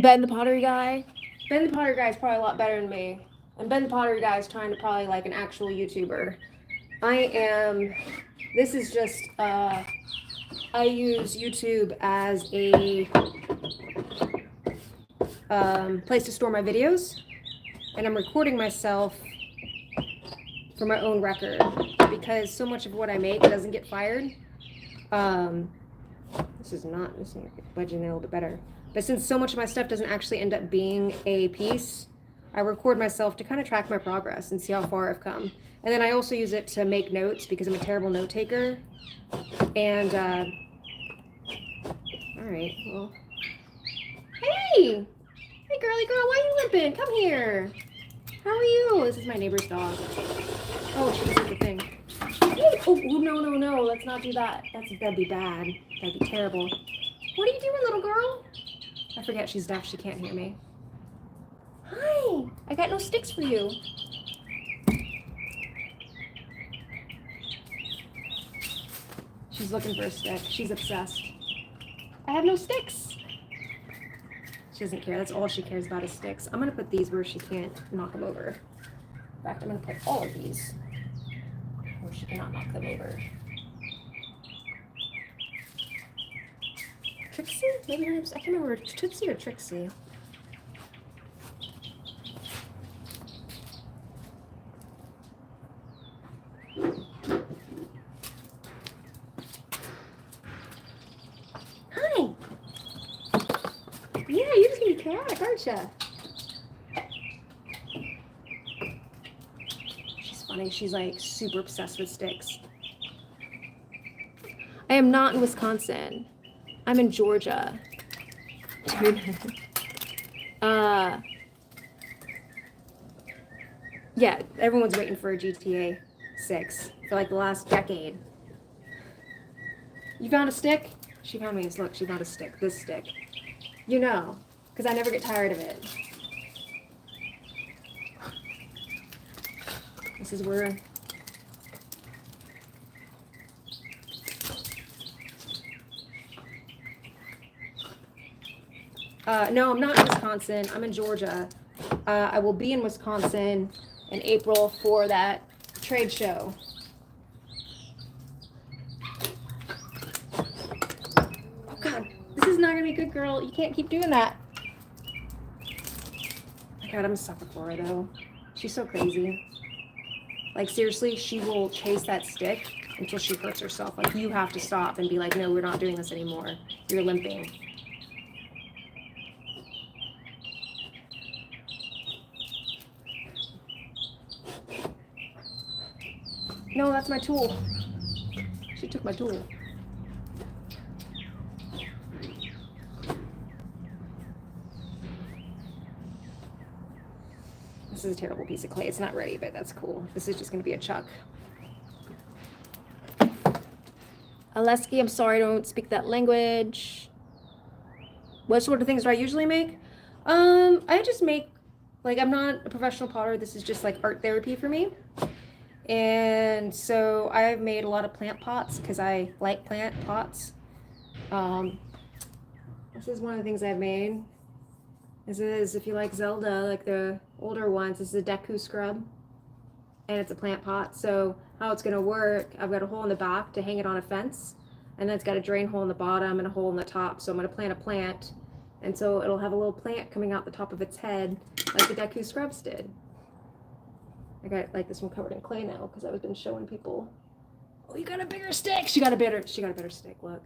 Ben the Pottery Guy. Ben the Pottery Guy is probably a lot better than me. And Ben the Pottery Guy is trying to probably like an actual YouTuber. This is just, I use YouTube as a place to store my videos. And I'm recording myself for my own record, because so much of what I make doesn't get fired. This is budging a little bit better. But since so much of my stuff doesn't actually end up being a piece, I record myself to kind of track my progress and see how far I've come. And then I also use it to make notes, because I'm a terrible note taker. And, all right, well. Hey! Hey, girly girl, why are you limping? Come here. How are you? This is my neighbor's dog. Oh, she just did the thing. Hey! Oh, no, let's not do that. That'd be bad. That'd be terrible. What are you doing, little girl? I forget she's deaf. She can't hear me. Hi. I got no sticks for you. She's looking for a stick. She's obsessed. I have no sticks. She doesn't care. That's all she cares about is sticks. I'm going to put these where she can't knock them over. In fact, I'm going to put all of these where she cannot knock them over. Trixie? Maybe her name's, I can't remember, Tootsie or Trixie. Hi! Yeah, you're just gonna be chaotic, aren't you? She's funny. She's like super obsessed with sticks. I am not in Wisconsin. I'm in Georgia. Dude. Yeah, everyone's waiting for a GTA 6 for like the last decade. You found a stick? She found me. Look, she found a stick. This stick. You know, because I never get tired of it. This is where... no, I'm not in Wisconsin. I'm in Georgia. I will be in Wisconsin in April for that trade show. Oh God, this is not gonna be good, girl. You can't keep doing that. Oh God, I'm a sucker for her though. She's so crazy. Like seriously, she will chase that stick until she hurts herself. Like you have to stop and be like, no, we're not doing this anymore. You're limping. No, that's my tool. She took my tool. This is a terrible piece of clay. It's not ready, but that's cool. This is just going to be a chuck. Aleski, I'm sorry, I don't speak that language. What sort of things do I usually make? I just make, like, I'm not a professional potter. This is just like art therapy for me. And so I've made a lot of plant pots because I like plant pots. This is one of the things I've made. This is, if you like Zelda, like the older ones, this is a Deku scrub. And it's a plant pot. So how it's going to work, I've got a hole in the back to hang it on a fence. And then it's got a drain hole in the bottom and a hole in the top. So I'm going to plant a plant. And so it'll have a little plant coming out the top of its head like the Deku scrubs did. I got like this one covered in clay now because I've been showing people. Oh, you got a bigger stick. She got a better stick. Look.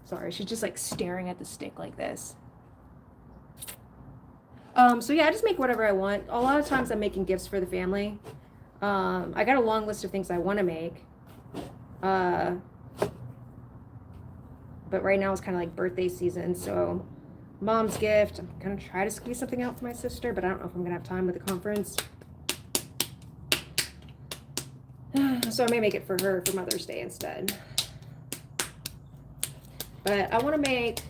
Sorry, she's just like staring at the stick like this. So yeah, I just make whatever I want. A lot of times I'm making gifts for the family. I got a long list of things I want to make. But right now it's kind of like birthday season, so mom's gift. I'm gonna try to squeeze something out for my sister, but I don't know if I'm gonna have time with the conference. So I may make it for her for Mother's Day instead. But I want to make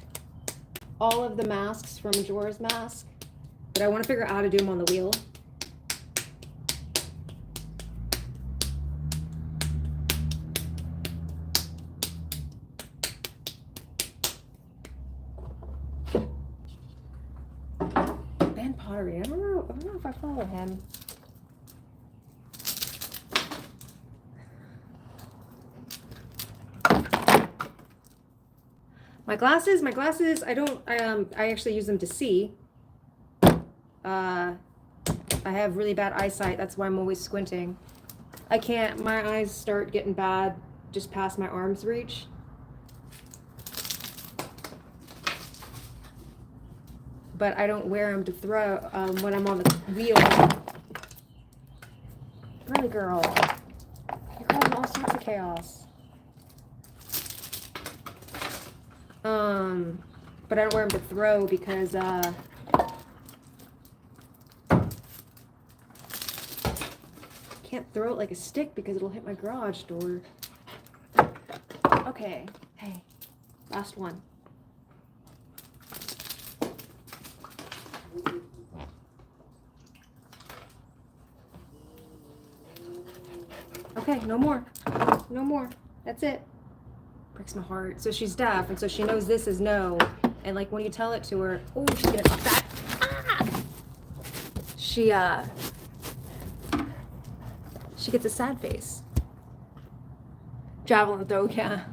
all of the masks from Majora's Mask, but I want to figure out how to do them on the wheel. Ben Pottery, I don't know if I follow him. My glasses, I actually use them to see. I have really bad eyesight. That's why I'm always squinting. My eyes start getting bad just past my arm's reach. But I don't wear them to throw when I'm on the wheel. Really, girl. You're causing all sorts of chaos. But I don't wear them to throw because can't throw it like a stick because it'll hit my garage door. Okay, Okay. Hey, last one. Okay, no more. No more. That's it. Breaks my heart. So she's deaf, and so she knows this is no. And like when you tell it to her, oh, she's gonna that. Ah! She gets a sad face. Traveling with Doe, yeah.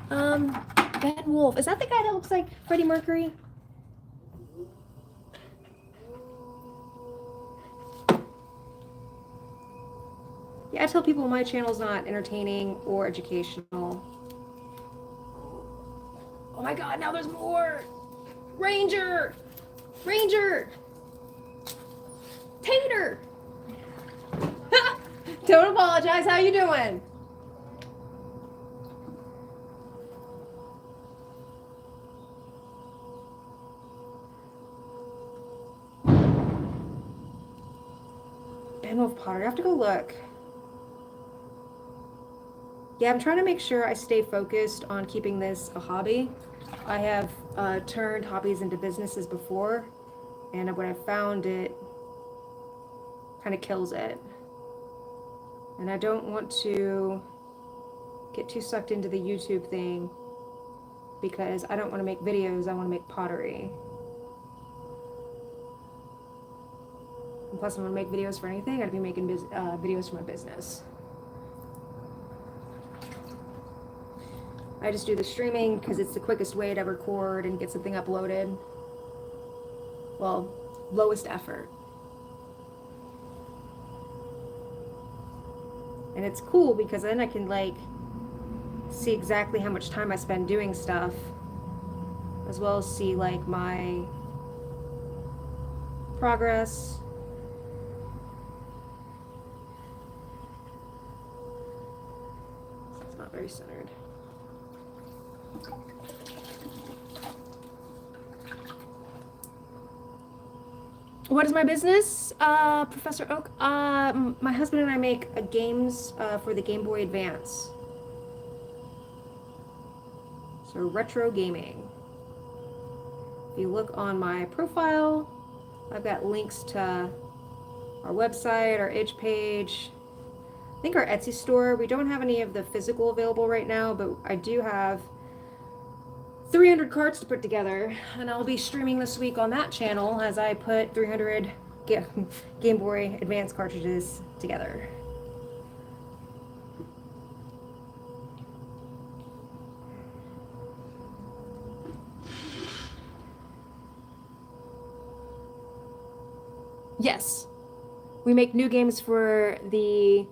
Ben Wolf. Is that the guy that looks like Freddie Mercury? Yeah, I tell people my channel's not entertaining or educational. Oh my god, now there's more! Ranger! Ranger! Tater! Don't apologize, how you doing? Ben Wolf Potter, I have to go look. Yeah, I'm trying to make sure I stay focused on keeping this a hobby. I have turned hobbies into businesses before, and what I've found, it kind of kills it. And I don't want to get too sucked into the YouTube thing because I don't want to make videos, I want to make pottery. And plus, I want to make videos for anything, I'd be making videos for my business. I just do the streaming because it's the quickest way to record and get something uploaded. Well, lowest effort. And it's cool because then I can like see exactly how much time I spend doing stuff, as well as see like my progress. It's not very centered. What is my business, Professor Oak? My husband and I make games for the Game Boy Advance. So retro gaming. If you look on my profile, I've got links to our website, our itch page. I think our Etsy store. We don't have any of the physical available right now, but I do have 300 cards to put together, and I'll be streaming this week on that channel as I put 300 Game Boy Advance cartridges together. Yes, we make new games for the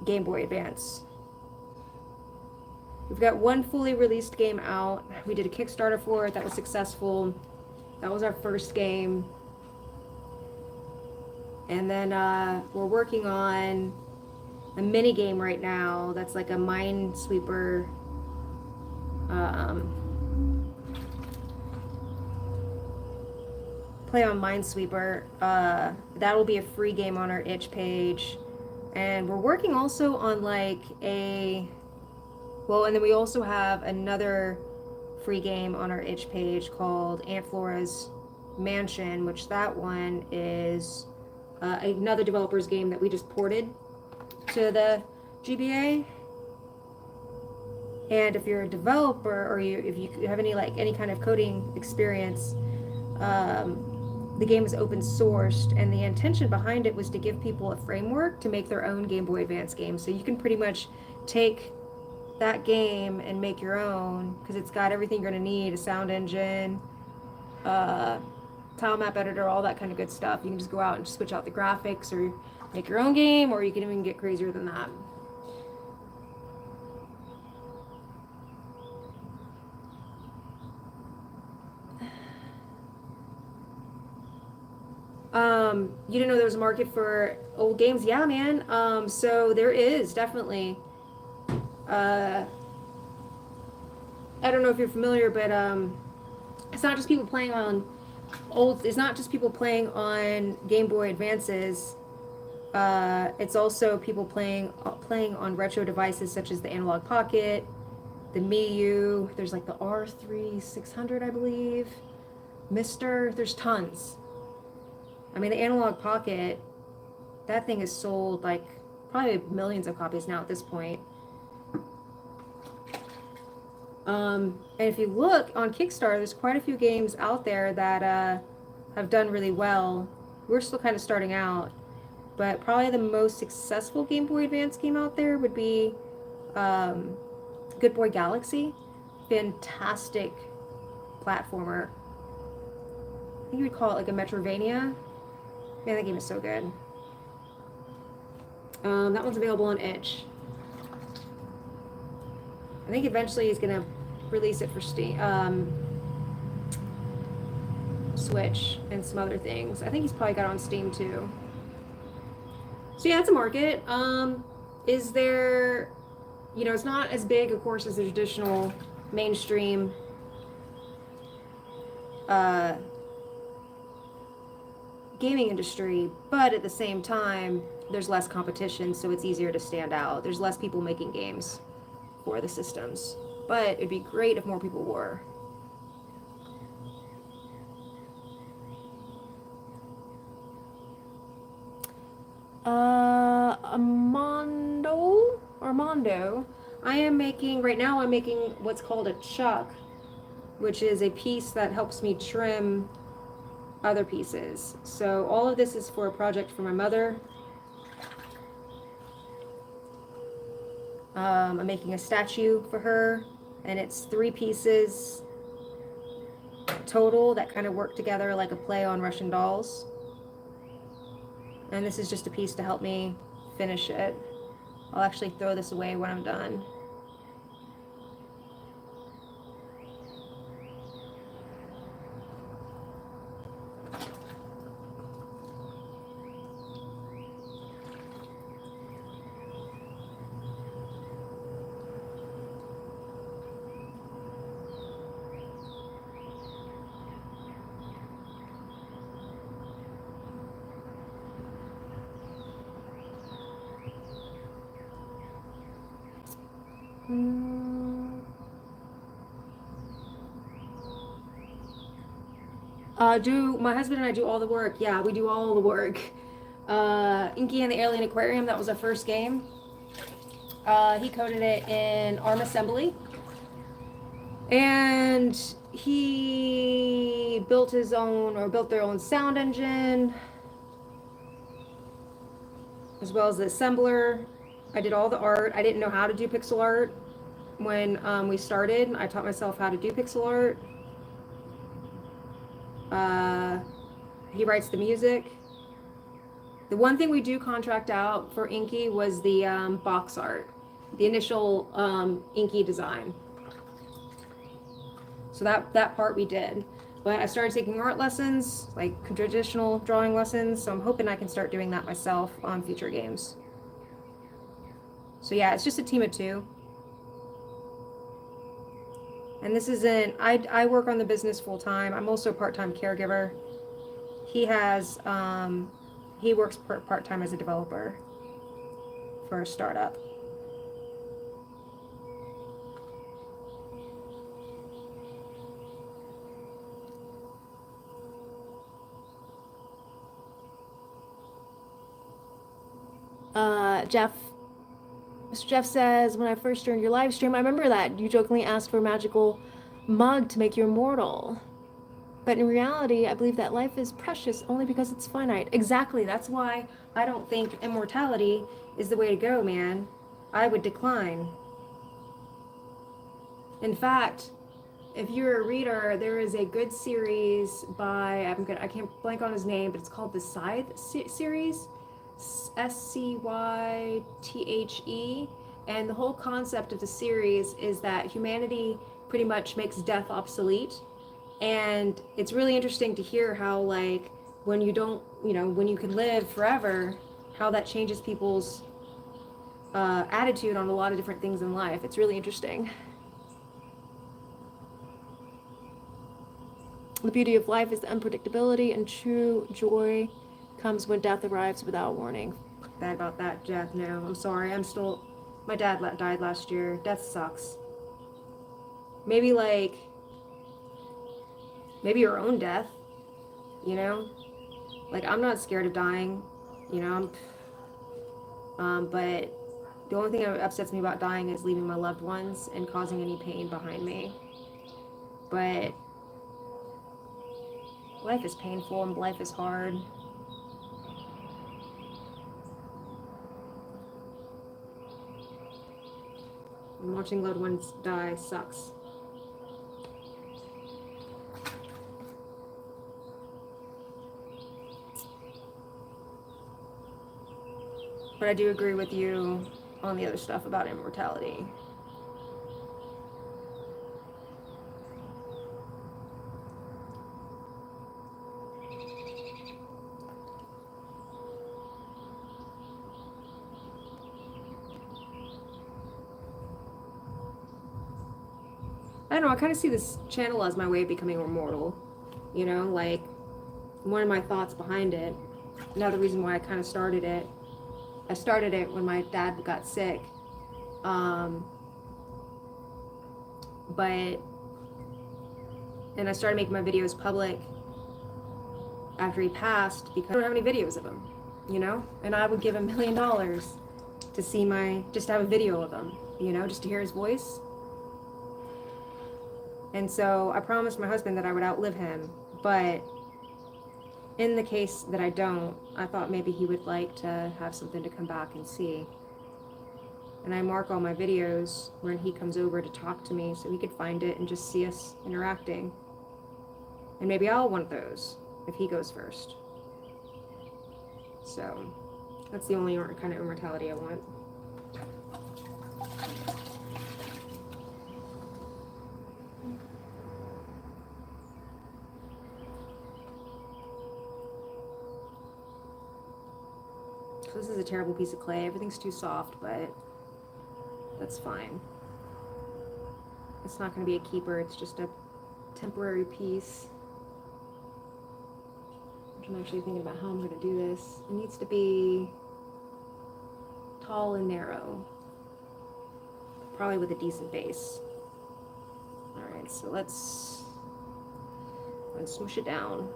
Game Boy Advance. We've got one fully released game out. We did a Kickstarter for it that was successful. That was our first game. And then we're working on a mini game right now that's like a Minesweeper play on Minesweeper. That'll be a free game on our itch page. And we're working also on like and then we also have another free game on our itch page called Aunt Flora's Mansion, which that one is another developer's game that we just ported to the GBA. And if you're a developer or if you have any kind of coding experience, the game is open sourced, and the intention behind it was to give people a framework to make their own Game Boy Advance game. So you can pretty much take that game and make your own, because it's got everything you're going to need: a sound engine, tile map editor, all that kind of good stuff. You can just go out and switch out the graphics or make your own game, or you can even get crazier than that. You didn't know there was a market for old games? Yeah, man. So there is definitely. I don't know if you're familiar, but it's not just people playing on it's not just people playing on Game Boy Advances. It's also people playing on retro devices such as the Analog Pocket, the Miu. There's like the R3 600, I believe. Mister. There's tons. I mean, the Analog Pocket, that thing is sold like probably millions of copies now at this point. And if you look on Kickstarter, there's quite a few games out there that have done really well. We're still kind of starting out, but probably the most successful Game Boy Advance game out there would be Good Boy Galaxy. Fantastic platformer. I think you would call it like a Metrovania. Man, that game is so good. That one's available on itch. I think eventually he's gonna release it for Steam, Switch, and some other things. I think he's probably got it on Steam too. So yeah, it's a market. Is there, it's not as big, of course, as the traditional mainstream gaming industry, but at the same time, there's less competition, so it's easier to stand out. There's less people making games for the systems, but it'd be great if more people were. Armando, right now I'm making what's called a chuck, which is a piece that helps me trim other pieces. So all of this is for a project for my mother. I'm making a statue for her, and it's 3 pieces total that kind of work together like a play on Russian dolls. And this is just a piece to help me finish it. I'll actually throw this away when I'm done. Do my husband and I do all the work? Yeah, we do all the work. Inky and the Alien Aquarium, that was our first game. He coded it in ARM assembly, and he built their own sound engine, as well as the assembler. I did all the art. I didn't know how to do pixel art when we started. I taught myself how to do pixel art. He writes the music. The one thing we do contract out for Inky was the box art, the initial Inky design. So that part we did. But I started taking art lessons, like traditional drawing lessons, so I'm hoping I can start doing that myself on future games. So yeah, it's just a team of 2. And this isn't, I work on the business full time. I'm also a part-time caregiver. He works part-time as a developer for a startup. Mr. Jeff says, when I first joined your live stream, I remember that you jokingly asked for a magical mug to make you immortal. But in reality, I believe that life is precious only because it's finite. Exactly. That's why I don't think immortality is the way to go, man. I would decline. In fact, if you're a reader, there is a good series by, I can't blank on his name, but it's called the Scythe series. Scythe, and the whole concept of the series is that humanity pretty much makes death obsolete, and it's really interesting to hear how, like, when you can live forever, how that changes people's attitude on a lot of different things in life. It's really interesting. The beauty of life is the unpredictability, and true joy comes when death arrives without warning. bad about that, Jeff. No, I'm sorry. My dad died last year. Death sucks. Maybe maybe your own death, you know? Like, I'm not scared of dying, you know? But the only thing that upsets me about dying is leaving my loved ones and causing any pain behind me. But life is painful and life is hard. And watching loved ones die sucks. But I do agree with you on the other stuff about immortality. I don't know, I kind of see this channel as my way of becoming immortal. You know, like, one of my thoughts behind it, another reason why I kind of started it, I started it when my dad got sick. And I started making my videos public after he passed because I don't have any videos of him, you know? And I would give $1 million to see just to have a video of him, you know, just to hear his voice. And so I promised my husband that I would outlive him, but in the case that I don't, I thought maybe he would like to have something to come back and see. And I mark all my videos when he comes over to talk to me so he could find it and just see us interacting. And maybe I'll want those if he goes first. So that's the only kind of immortality I want. So this is a terrible piece of clay. Everything's too soft, but that's fine. It's not going to be a keeper. It's just a temporary piece. I'm actually thinking about how I'm going to do this. It needs to be tall and narrow. Probably with a decent base. Alright, so let's smoosh it down.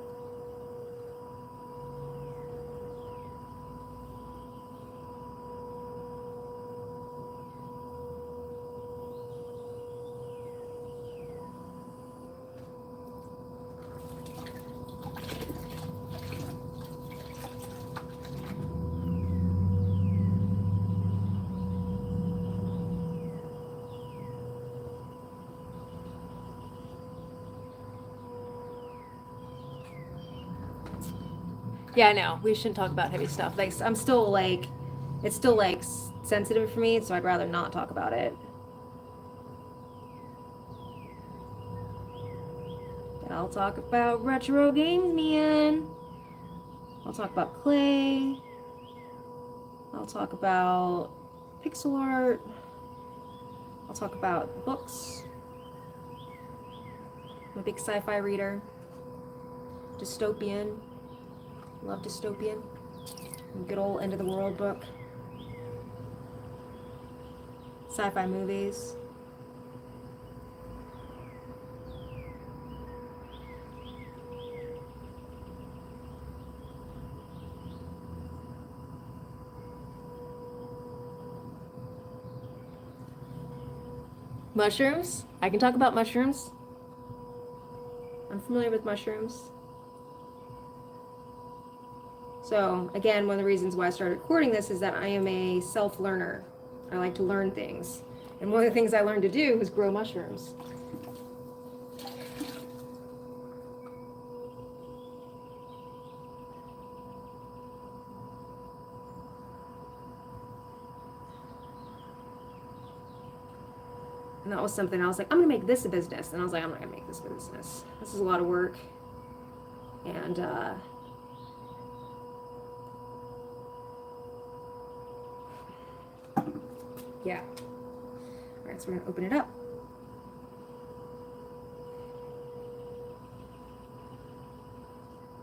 Yeah, no, we shouldn't talk about heavy stuff. Like, I'm still like, it's still like sensitive for me, so I'd rather not talk about it. But I'll talk about retro games, man. I'll talk about clay. I'll talk about pixel art. I'll talk about books. I'm a big sci-fi reader. Dystopian. Love dystopian. Good old end of the world book. Sci-fi movies. Mushrooms? I can talk about mushrooms. I'm familiar with mushrooms. So, again, one of the reasons why I started recording this is that I am a self-learner. I like to learn things. And one of the things I learned to do was grow mushrooms. And that was something I was like, I'm going to make this a business. And I was like, I'm not going to make this a business. This is a lot of work. And, yeah. All right, so we're going to open it up.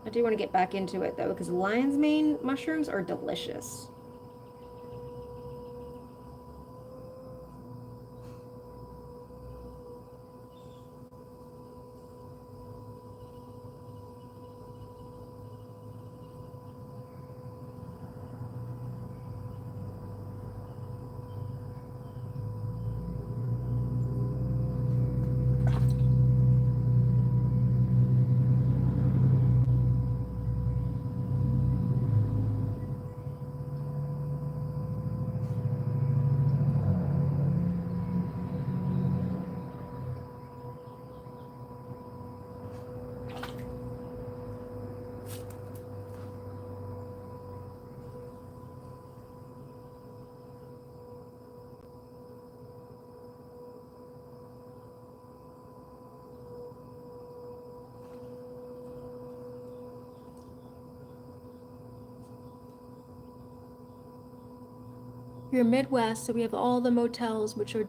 I do want to get back into it, though, because lion's mane mushrooms are delicious. We're Midwest, so we have all the motels, which are,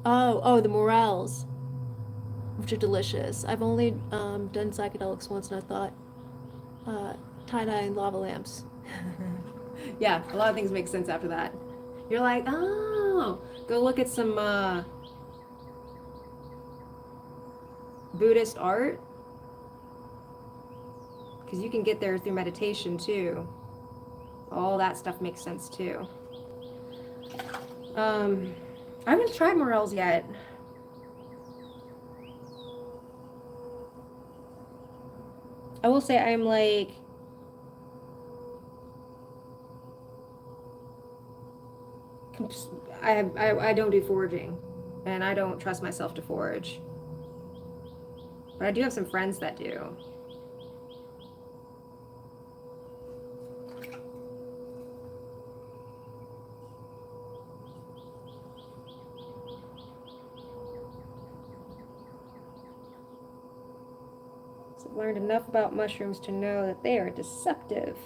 oh, the morels, which are delicious. I've only done psychedelics once, and I thought, uh, tie-dye and lava lamps. Yeah, a lot of things make sense after that. You're like, oh, go look at some Buddhist art because you can get there through meditation too. All that stuff makes sense too. Um, I haven't tried morels yet. I will say I'm like I don't do foraging, and I don't trust myself to forage. But I do have some friends that do. So I've learned enough about mushrooms to know that they are deceptive.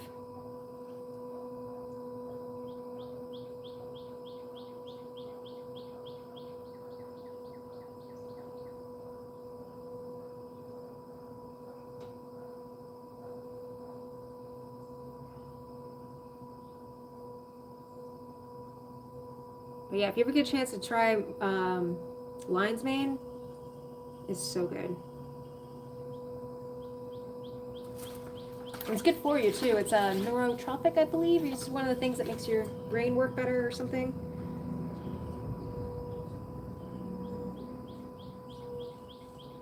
But yeah, if you ever get a chance to try lion's mane, it's so good. It's good for you too. It's a neurotropic, I believe. It's one of the things that makes your brain work better or something.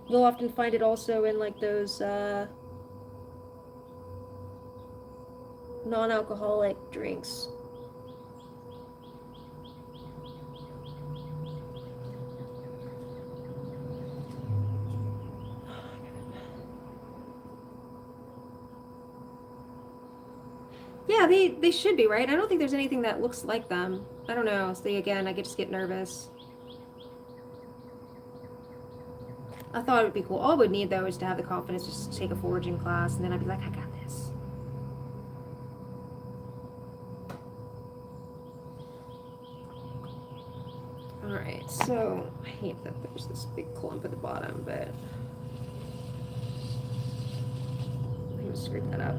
You'll often find it also in like those non-alcoholic drinks. Yeah, they should be, right? I don't think there's anything that looks like them. I don't know. See, again, I just get nervous. I thought it would be cool. All I would need though is to have the confidence just to take a foraging class, and then I'd be like, I got this. All right. So I hate that there's this big clump at the bottom, but I'm gonna scrape that up.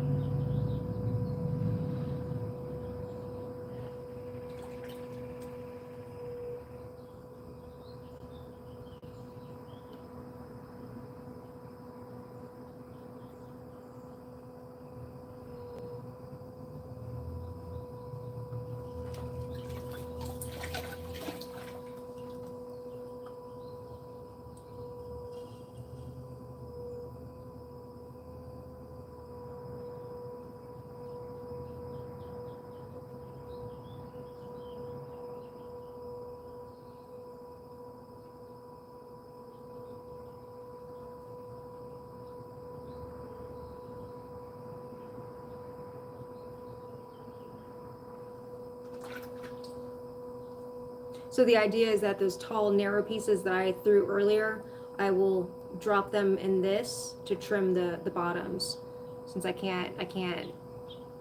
So the idea is that those tall, narrow pieces that I threw earlier, I will drop them in this to trim the bottoms, since I can't.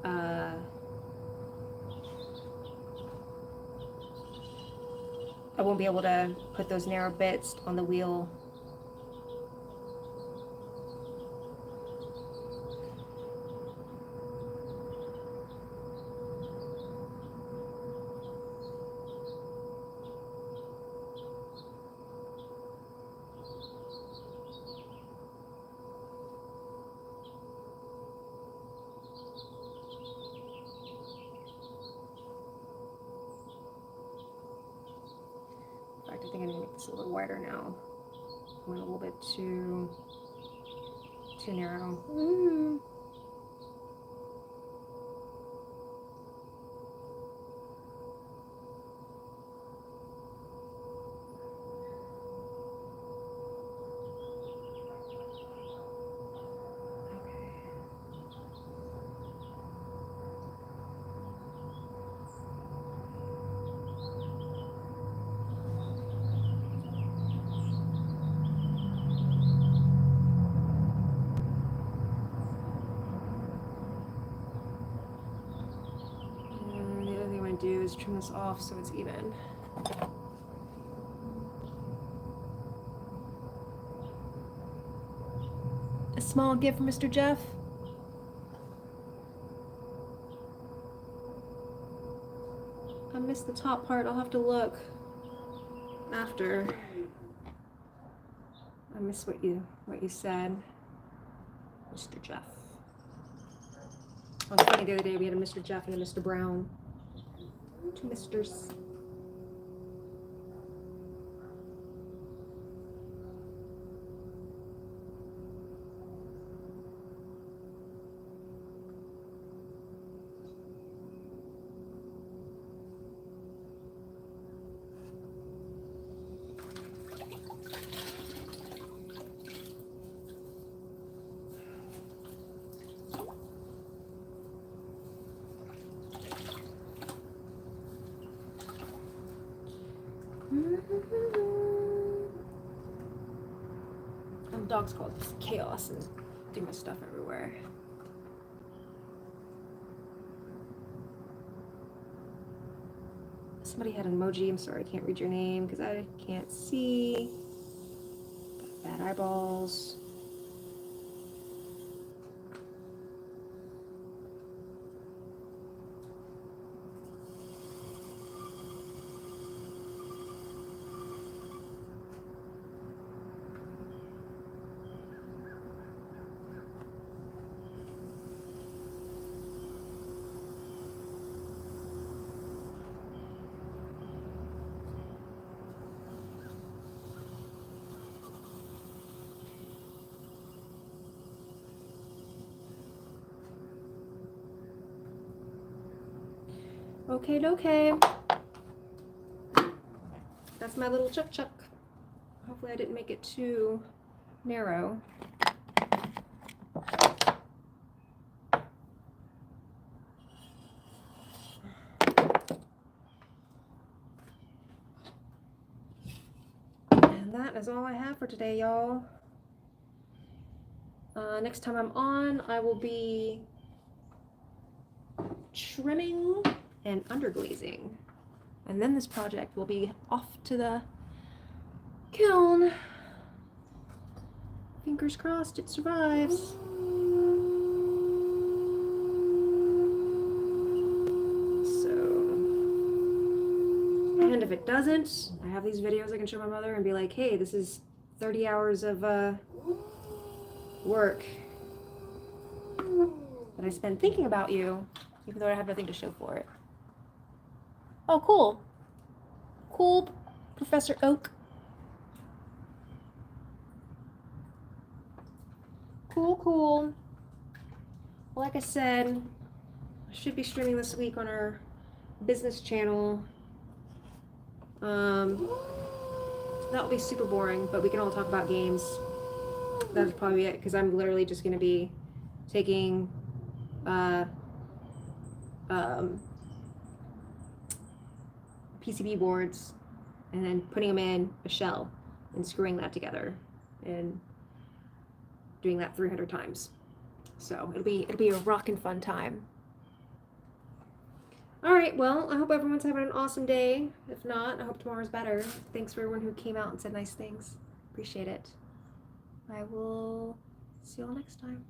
Uh, I won't be able to put those narrow bits on the wheel. In fact, I think I need to make this a little wider now. I went a little bit too narrow. Ooh. is trim this off so it's even. A small gift for Mr. Jeff. I missed the top part. I'll have to look after. I missed what you said, Mr. Jeff. I was funny the other day we had a Mr. Jeff and a Mr. Brown. Two misters. Dog's called chaos and do my stuff everywhere. Somebody had an emoji. I'm sorry, I can't read your name because I can't see. Bad eyeballs. Okay. That's my little chuck. Hopefully I didn't make it too narrow. And that is all I have for today, y'all. Next time I'm on, I will be trimming and underglazing. And then this project will be off to the kiln. Fingers crossed it survives. So, and if it doesn't, I have these videos I can show my mother and be like, hey, this is 30 hours of work that I spent thinking about you, even though I have nothing to show for it. Oh, cool. Cool, Professor Oak. Cool. Like I said, I should be streaming this week on our business channel. That will be super boring, but we can all talk about games. That's probably it, because I'm literally just going to be taking PCB boards and then putting them in a shell and screwing that together and doing that 300 times. So it'll be a rockin' fun time. All right, well, I hope everyone's having an awesome day. If not, I hope tomorrow's better. Thanks for everyone who came out and said nice things. Appreciate it. I will see you all next time.